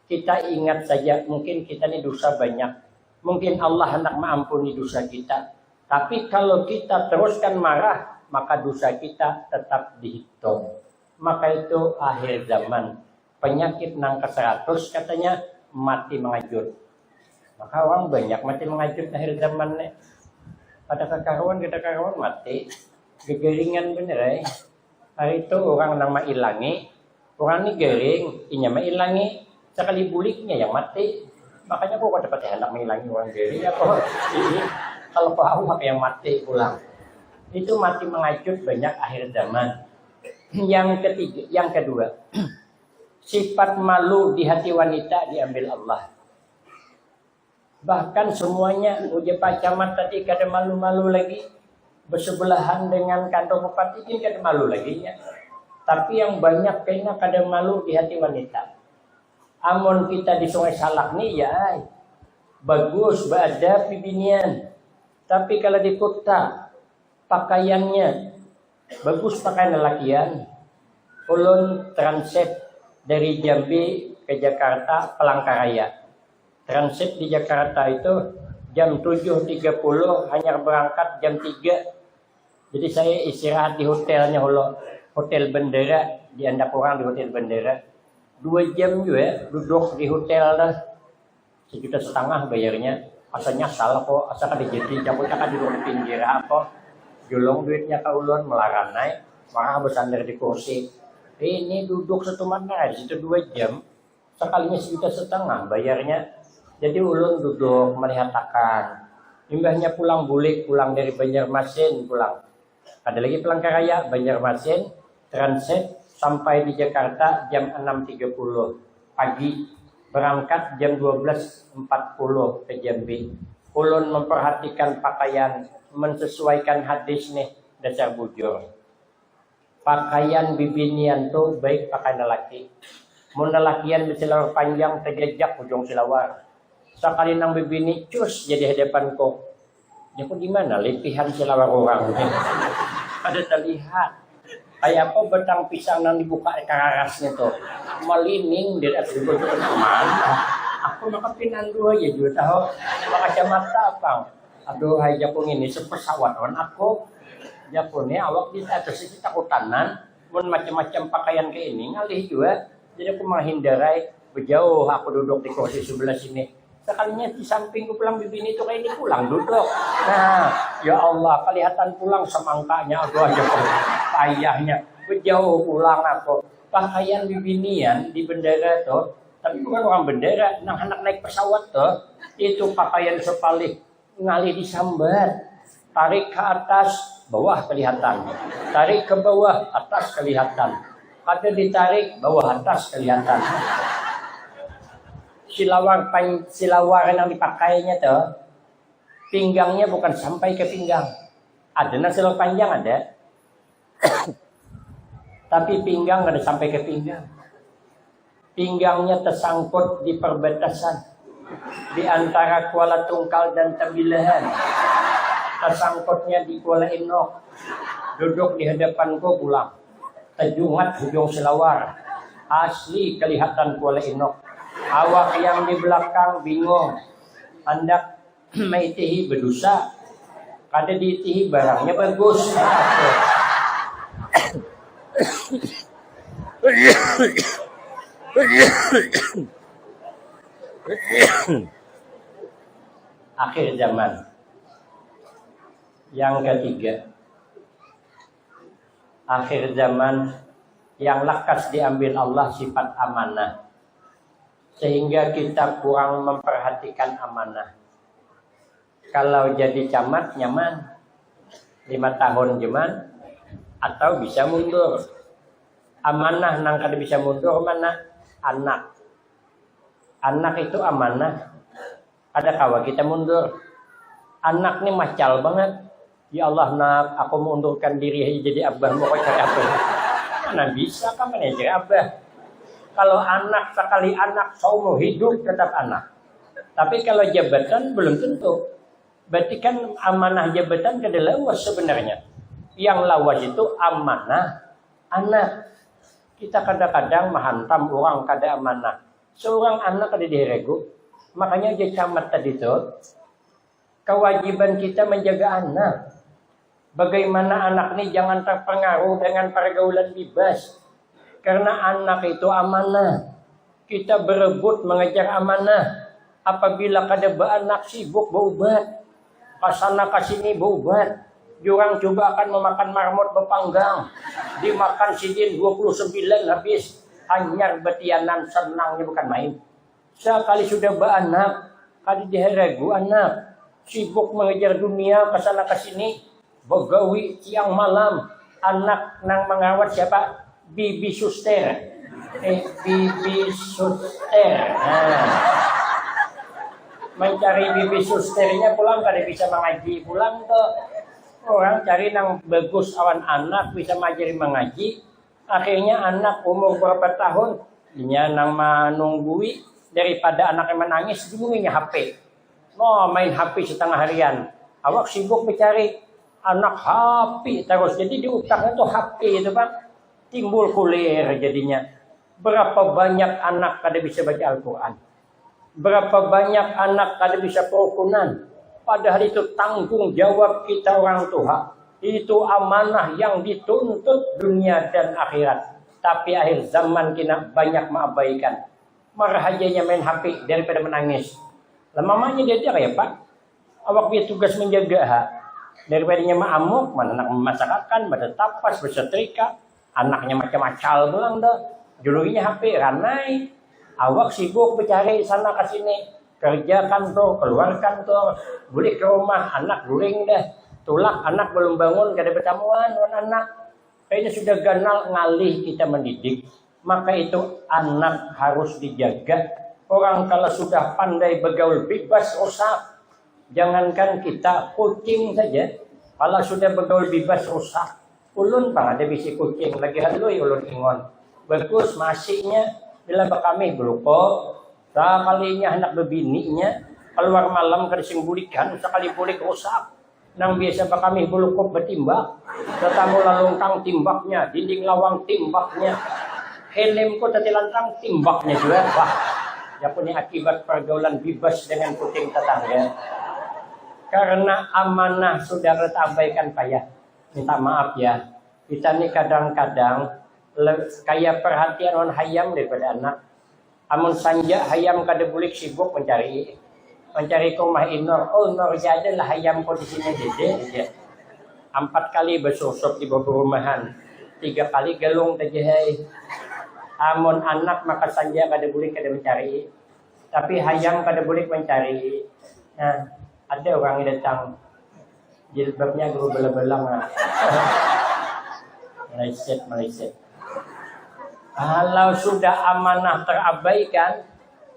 kita ingat saja mungkin kita ini dosa banyak. Mungkin Allah hendak mengampuni dosa kita. Tapi kalau kita teruskan marah, maka dosa kita tetap dihitung. Maka itu akhir zaman. Penyakit nang ke-100 katanya mati mengajut. Maka orang banyak mati mengajut akhir zaman nih. Pada kekaruan kita karuan mati. Gegeringan bener Hari itu orang nama ilangi. Orang ini gering, inya ilangi. Sekali buliknya yang mati. Makanya kok dapat hendak mengilangi orang gering ya kok. Kalau awak yang mati pulang. Itu mati mengajut banyak akhir zaman. Yang kedua, Sifat malu di hati wanita diambil Allah. Bahkan semuanya, uji pacamat tadi kada malu-malu lagi. Bersebelahan dengan kantong bupati ini kada malu lagi ya. Tapi yang banyak kayaknya kada malu di hati wanita. Amun kita di Sungai Salak nih ya, bagus, beradab bibinian. Tapi kalau di kota, pakaiannya bagus, pakaian lelakian. Ulun transit dari Jambi ke Jakarta Palangkaraya. Transit di Jakarta itu jam 7.30, hanya berangkat jam 3. Jadi saya istirahat di hotelnya, Hotel Bendera, di Andakurang di Hotel Bendera. 2 jam juga duduk di hotel dah. 1,5 juta bayarnya. Asalnya salah kok, asal kada jadi jakutnya kan duduk di pinggir apa. Julung duitnya ke ulun melaranai, marah bersandar di kursi. Ini duduk setumana di situ 2 jam. Sekalinya 1,5 juta bayarnya. Jadi ulun duduk melihat akan. Imbahnya pulang dari Banjarmasin pulang. Ada lagi Palangkaraya, Banjarmasin, transit sampai di Jakarta jam 6.30 pagi. Berangkat jam 12.40 ke Jambi. Ulun memperhatikan pakaian, mensesuaikan hadis nih, dasar bujur. Pakaian bibinian tuh baik pakaian lelaki. Mun lelakian berselawar panjang terjejak ujung selawar. Sekali nang bibini cus jadi hadapanku. Ya kok gimana lepihan selawar orang. Ada terlihat. Kayak apa batang pisang nang dibuka ke arasnya tuh. Melining dari atas itu mana. Aku maka pinandu aja juga tahu. Kacamata apa. Aduh hai Japung ini sepesawat on aku. Japunnya awak di atas itu takutanan. Mun macam-macam pakaian kayak ini ngalih juga. Jadi aku menghindarai berjauh. Aku duduk di kursi sebelah sini. Sekalinya di sampingku pulang bibini itu kayak ini pulang duduk. Nah, ya Allah, kelihatan pulang semangkanya aku aja ayahnya. Berjauh pulang aku. Pakaian bibinian di bendera tuh, tapi bukan orang bendera, anak naik pesawat tuh, itu pakaian sepalik ngalih disambar. Tarik ke atas, bawah kelihatan. Tarik ke bawah, atas kelihatan. Kada ditarik, bawah atas kelihatan. Silawar yang dipakainya tuh pinggangnya bukan sampai ke pinggang. Ada nang silawar panjang ada. Tapi pinggang ada sampai ke pinggang. Pinggangnya tersangkut di perbatasan di antara Kuala Tungkal dan Tembilahan. Tersangkutnya di Kuala Inok. Duduk di hadapanku pulang. Terjungat ujung silawar. Asli kelihatan Kuala Inok. Awak yang di belakang bingung. Hendak maitihi berdosa. Kada diitihi barangnya bagus. Akhir zaman. Yang ketiga. Akhir zaman yang lekas diambil Allah sifat amanah. Sehingga kita kurang memperhatikan amanah. Kalau jadi camat nyaman 5 tahun nyaman atau bisa mundur. Amanah nang kada bisa mundur mana? Anak. Anak itu amanah. Ada kawa kita mundur. Anak nih macal banget. Ya Allah nak, aku mundurkan diri jadi abah mau cari apa? Mana bisa kan manajer abah? Kalau anak sekali anak seumur hidup tetap anak. Tapi kalau jabatan belum tentu. Berarti kan amanah jabatan kada lawas sebenarnya. Yang lawas itu amanah anak. Kita kadang-kadang menghantam orang kada amanah. Seorang anak kada diregu. Makanya dia camat tadi itu. Kewajiban kita menjaga anak. Bagaimana anak ini jangan terpengaruh dengan pergaulan bebas. Karena anak itu amanah. Kita berebut mengejar amanah. Apabila kada beranak sibuk berubat. Kasana kasini berubat. Jurang coba akan memakan marmot bepanggang. Dimakan sidin 29 habis. Anyar betianan senangnya bukan main. Sekali sudah beranak. Kada diheragu anak. Sibuk mengejar dunia kasana kasini. Begawi siang malam. Anak nang mengawat siapa? Bibi suster. Bibi suster. Mencari bibi susternya pulang kada bisa mengaji pulang tuh. Orang cari nang bagus awan anak bisa mengajari mengaji. Akhirnya anak umur berapa tahun dia nang menunggui daripada anaknya menangis bunyinya HP. Main HP setengah harian. Awak sibuk mencari anak HP terus. Jadi di otaknya tuh HP itu Pak. Timbul kulir jadinya. Berapa banyak anak kada bisa baca Al-Quran. Berapa banyak anak kada bisa kerukunan. Padahal itu tanggung jawab kita orang tua. Itu amanah yang dituntut dunia dan akhirat. Tapi akhir zaman kita banyak mengabaikan. Marahajanya main HP daripada menangis. Lamanya dia ya Pak. Awak punya tugas menjaga ha. Daripada amuk, mana anak memasakkan, pada tapas, bersetrika. Anaknya macam-macam belang dah. Julukinya HP ranai. Awak sibuk mencari sana ke sini, kerjakan tuh, keluarkan tuh, balik ke rumah, anak guling deh, tulak anak belum bangun, kada bertamuan, anak, kayaknya sudah ganal ngalih kita mendidik, maka itu anak harus dijaga. Orang kalau sudah pandai bergaul bebas rusak, jangankan kita kucing saja, kalau sudah bergaul bebas rusak, ulun bang ada bisi kucing lagi halui ulun ingon, bagus masihnya. Bila kami beluko, sekalinya hendak bebininya, keluar malam kadang bulikan, sekali bulik rusak. Nang biasa kami beluko bertimbak, tetamu lalungkang timbaknya, dinding lawang timbaknya, helmku tadi lantang timbaknya juga. Wah, ya punya akibat pergaulan bebas dengan kucing tetangga. Karena amanah sudah terabaikan payah. Minta maaf ya, kita ini kadang-kadang kayak perhatian on hayam daripada anak. Amun sanja hayam kada bulik sibuk mencari rumah inor. Oh nor jadi lah hayam ko di sini dede. 4 kali bersusuk di bawah rumahan, 3 kali galung tajahai. Amun anak maka sanja kada bulik kada mencari. Tapi hayam kada bulik mencari. Nah, ada orang yang datang jilbabnya guru belang-belang. Meleset. Kalau sudah amanah terabaikan,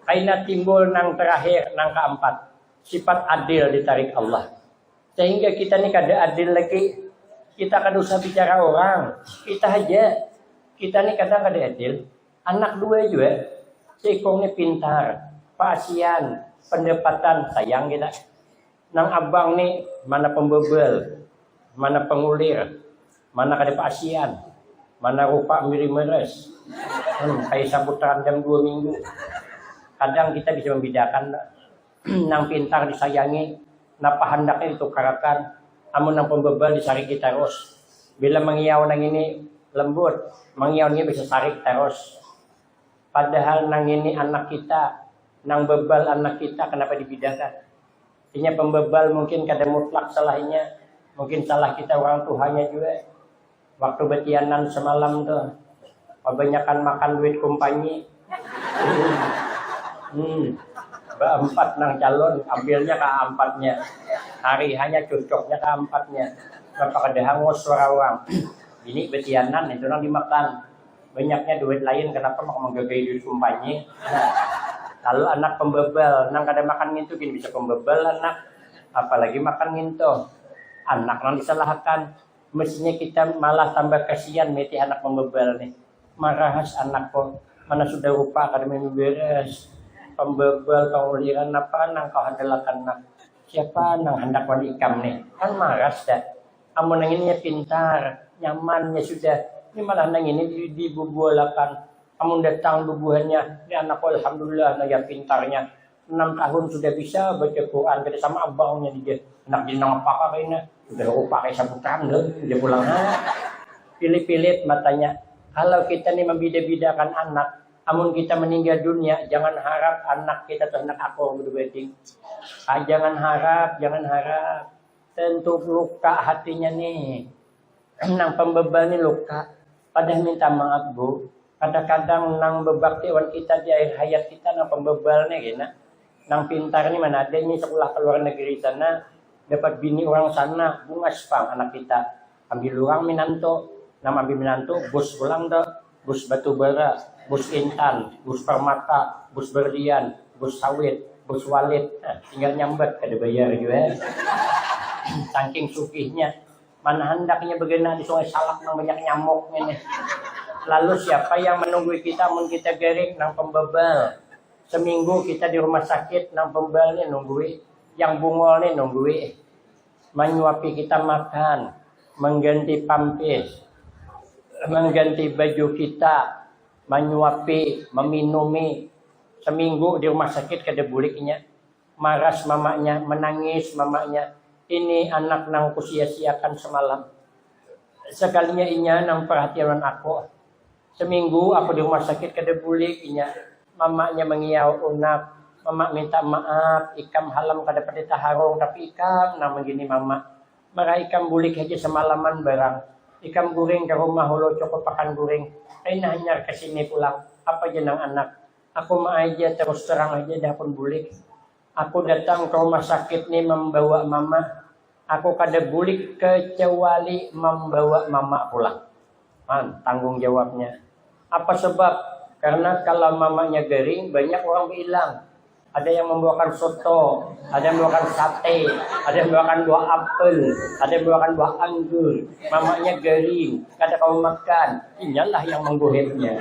karena timbul nang terakhir, nang keempat, sifat adil ditarik Allah. Sehingga kita ini kada adil lagi, kita kada usah bicara orang, kita aja, kita ini kadang kada adil. Anak 2 juga, seikong ini pintar, pasian, pendapatan, sayang kita. Nang abang nih, mana pembebel, mana pengulir, mana kada pasian. Mana rupa meres, kayak sabut randam 2 minggu. Kadang kita bisa membedakan nang pintar disayangi, napa hendaknya ditukarakan, amun nang pembebal disarik terus. Bila mengiau nang ini lembut, mengiau ini bisa sarik terus. Padahal nang ini anak kita, nang bebal anak kita, kenapa dibedakan? Artinya pembebal mungkin kada mutlak salahnya, mungkin salah kita orang tuanya juga. Waktu betianan semalam tuh, kebanyakan makan duit kumpanyi. 4 nang calon, ambilnya ke 4-nya. Hari hanya cocoknya ke 4-nya. Berapa kada hangus suara orang. Ini betianan itu nang dimakan. Banyaknya duit lain, kenapa mau menggagai duit kumpanyi? Nah, kalau anak pembebal, nang kada makan ngintu, bisa pembebal anak. Apalagi makan ngintu. Anak nang disalahkan. Mestinya kita malah tambah kasihan meti anak membebal nih. Marahas anak kok mana sudah rupa kada beres. Pembebal penguliran apa nang kau handalakan nak. Siapa nang hendak wali ikam nih? Kan maras dah. Amun nang ini pintar, nyamannya sudah. Ini malah nang ini dibubulakan. Amun datang bubuhannya, ini anak alhamdulillah nang yang pintarnya. 6 tahun sudah bisa baca Quran kada sama abangnya dia. Nak dinang apa kayaknya. Udah pakai sabutan dia pulang pilih-pilih matanya. Kalau kita nih membeda-bedakan anak, amun kita meninggal dunia, jangan harap anak kita tuh anak aku betul-betul. Jangan harap. Tentu luka hatinya nih. Nang pembebal nih luka. Padahal minta maaf Bu. Kadang-kadang nang bebaktiwan kita di akhir hayat kita nang pembebal nih gina. Nang pintar nih mana ada nih sekolah ke luar negeri sana. Dapat bini orang sana, bungas pang anak kita. Ambil orang minanto, nama ambil minanto, bos pulang dah. bus batu bara, bus intan, bus permata, bus berlian, bus sawit, bus walit. Nah, tinggal nyambat kada bayar juga. Saking sukihnya, mana hendaknya begena di Sungai Salak nang banyak nyamuknya nih. Lalu siapa yang menunggu kita mun kita garing nang pembebal. Seminggu kita di rumah sakit nang pembebal nih nunggui, yang bungol nih nunggui. Menyuapi kita makan, mengganti pampis, mengganti baju kita, menyuapi, meminumi. Seminggu di rumah sakit kada buliknya. Maras mamanya, menangis mamanya. Ini anak nang kusia-siakan semalam. Sekalinya inya nang perhatian aku. Seminggu aku di rumah sakit kada bulik inya. Mamanya mengiau unak. Mama minta maaf. Ikam halam kada pada taharong. Tapi ikam nang begini mama. Mara ikam bulik aja semalaman barang. Ikam guring ke rumah holo cukup pakan guring. Ay nanyar ke sini pulang. Apa jenang anak? Aku mah aja terus terang aja dah pun bulik. Aku datang ke rumah sakit nih membawa mama. Aku kada bulik kecuali membawa mama pulang. Tanggung jawabnya. Apa sebab? Karena kalau mamanya garing, banyak orang bilang. Ada yang membawakan soto, ada yang membawakan sate, ada yang membawakan buah apel, ada yang membawakan buah anggur. Mamanya garing, kada kau makan. Inyalah yang menggohirnya.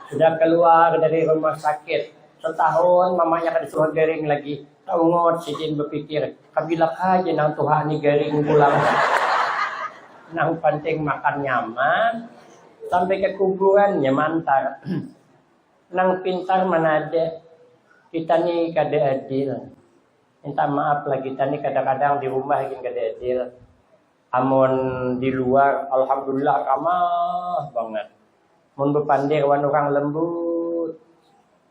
Sudah keluar dari rumah sakit. Setahun mamanya kada suruh garing lagi. Tahu ngot si Jin berpikir, kabilak aja nang Tuhan ni garing pulang. Nang penting makan nyaman, sampai ke kuburan nyamantar. Nang pintar mana ada. Kita ni kada adil. Minta maaf lah kita ni kadang-kadang di rumah ingin kada adil. Amun di luar, alhamdulillah ramah banget. Mun bepandir wan orang lembut.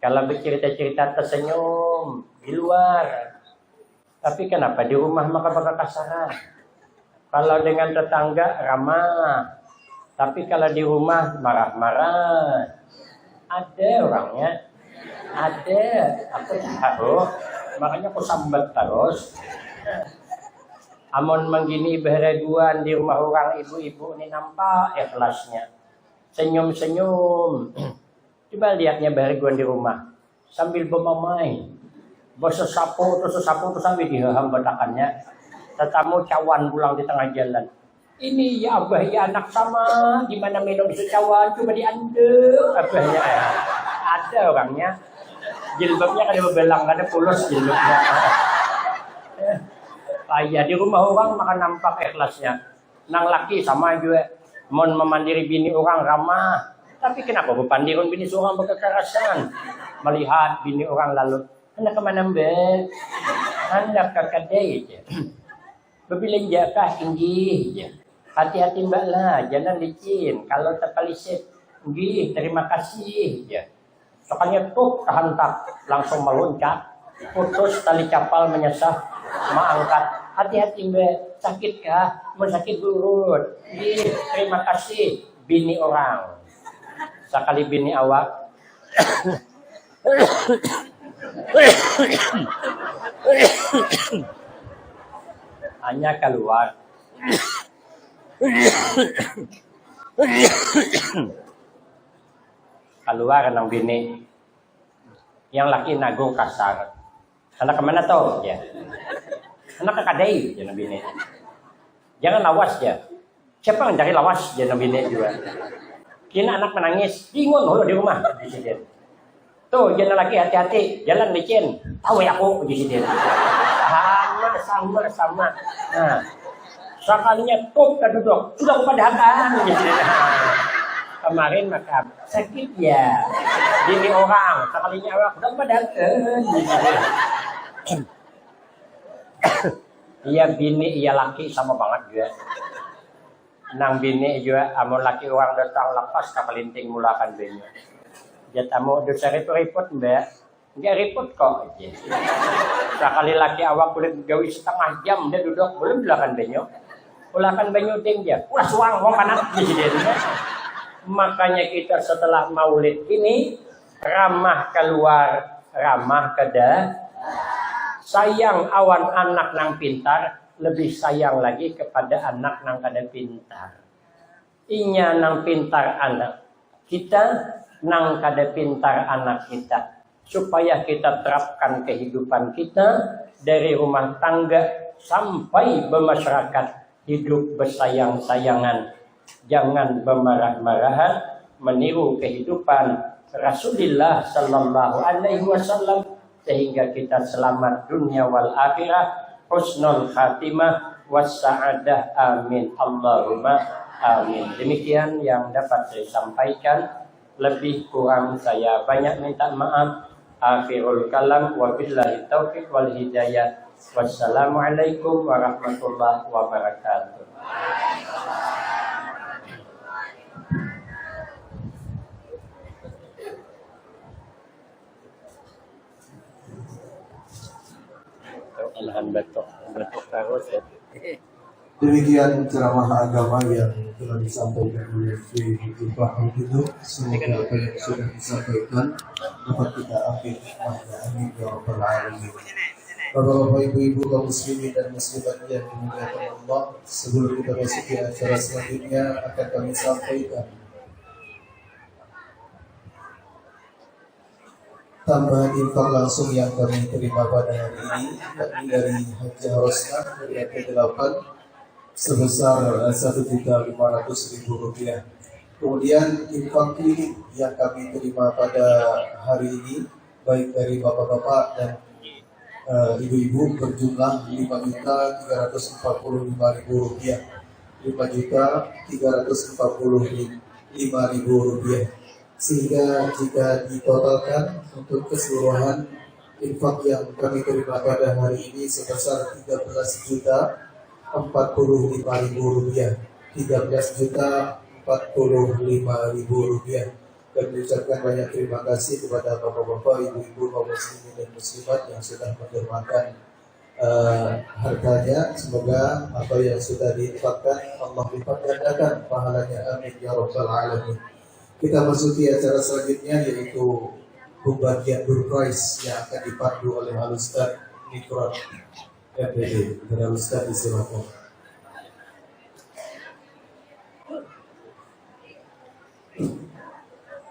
Kalau bercerita-cerita tersenyum di luar. Tapi kenapa di rumah maka bakal kasaran? Kalau dengan tetangga ramah. Tapi kalau di rumah marah-marah. Ada orangnya. Ada. Aku tahu. Makanya aku sambat terus. Amun menggini berreguan di rumah orang ibu-ibu ini nampak ikhlasnya. Senyum-senyum. Coba lihatnya berreguan di rumah. Sambil bermamai. Bersesapu terus sambil dihaham betakannya. Tetamu cawan pulang di tengah jalan. Ini ya abah ya anak sama. Gimana minum di cawan. Coba diandek. Abahnya. Ada orangnya. Jilbabnya kada bebelang. Kada pulos jilbabnya. Ayah di rumah orang maka nampak ikhlasnya. Nang laki sama juga. Mon memandiri bini orang ramah. Tapi kenapa bepandiran bini seorang berkekerasan? Melihat bini orang lalu. Hendak kemana mbak? Hendak ke kedai aja. Berbelanja kah tinggi aja. Hati-hati mbak lah. Jangan licin. Kalau terpalisit. Gih, terima kasih aja. Soalnya tuh kehantak. Langsung meloncat. Putus tali kapal menyesah. Mengangkat. Hati-hati mbak. Sakit kah? Mau sakit burut. Gih, terima kasih. Bini orang. Sekali bini awak. Hanya keluar. Keluar nang bini. Yang laki nago kasar. Anak kemana toh? Ya. Anak ke kadai ya bini. Jangan lawas ya. Siapa yang cari lawas ya bini juga. Kina anak menangis, bingung loh di rumah. Tuh, jangan lagi hati-hati, jalan licin. Tahu ya aku di sini. Sama. Nah, sekalinya tuh duduk, sudah kepadatan. Kemarin makan sakit ya. Bini orang, sekalinya orang sudah kepadatan. Iya bini, iya laki sama banget juga. Nang bini juga, amun laki orang datang lepas kapelinting mulakan bini. Ya tamu dosa repot mbak, nggak repot kok. Sekali laki awak kulit gawi setengah jam dia duduk belum mulakan bini. Mulakan bini ting dia, ulah suang wong panas di sini. Makanya kita setelah maulid ini ramah keluar, ramah keda, sayang awan anak nang pintar. Lebih sayang lagi kepada anak nang kada pintar. Inya nang pintar anak kita, nang kada pintar anak kita. Supaya kita terapkan kehidupan kita dari rumah tangga sampai bermasyarakat, hidup bersayang-sayangan. Jangan bermarah-marahan, meniru kehidupan Rasulullah Sallallahu Alaihi Wasallam sehingga kita selamat dunia wal akhirah, husnul khatimah wassa'adah, amin Allahumma amin. Demikian yang dapat saya sampaikan, lebih kurang saya banyak minta maaf. Akhirul kalam wa billahi taufiq wal hidayah. Wassalamualaikum warahmatullahi wabarakatuh. Demikian ceramah agama yang telah disampaikan oleh Syekh Ibnu Hidayah. Semoga apa yang sudah disampaikan dapat kita ambil hikmahnya. Amin ya rabbal alamin. Bapak-bapak, ibu-ibu, kaum muslimin dan muslimat yang dimuliakan Allah, sebelum kita masuk ke acara selanjutnya akan kami sampaikan tambahan infak langsung yang kami terima pada hari ini, yakni dari Haji Rosna dari RT 8 sebesar Rp1.500.000. Kemudian infak klinik yang kami terima pada hari ini baik dari bapak-bapak dan ibu-ibu berjumlah Rp5.345.000, Rp5.345.000, sehingga jika ditotalkan untuk keseluruhan infak yang kami terima pada hari ini sebesar Rp13.045.000, Rp13.045.000. Dan mengucapkan banyak terima kasih kepada bapak-bapak, ibu-ibu, kaum muslimin dan muslimat yang sudah mendermakan hartanya. Semoga apa yang sudah diinfakkan Allah lipat gandakan pahalanya, amin ya rabbal alamin. Kita masuki acara selanjutnya, yaitu pembagian door prize yang akan dipandu oleh Al-Ustaz Mikron MPD. Kepada Ustaz disilakan.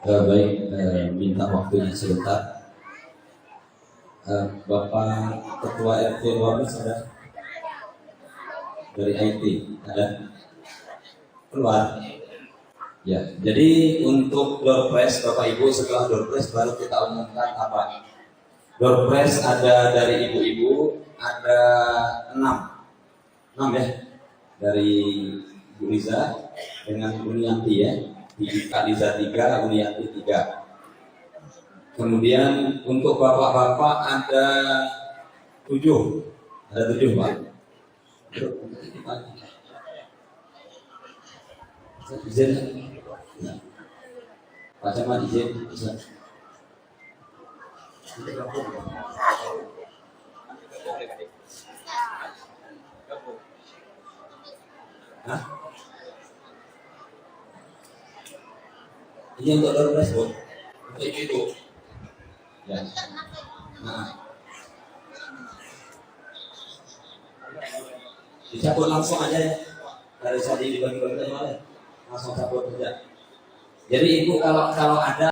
Baik, minta waktunya sebentar. Bapak Ketua RT 12 ada? Dari IT ada? Keluar? Ya, jadi untuk door prize Bapak Ibu, setelah door prize baru kita umumkan apa? Door prize ada dari ibu-ibu ada 6 ya, dari Bu Liza dengan Bu Nianti ya. Kak Liza 3, Unianti 3. Kemudian untuk bapak-bapak ada 7. Ada 7 Pak. Izin. Pak Camat izin. Hah? Ini untuk door prize, Bu. Untuk itu. Ya. Nah. Dicabut langsung aja ya. Dari tadi dibagi-bagi malah. Langsung cabut aja. Jadi Ibu kalau ada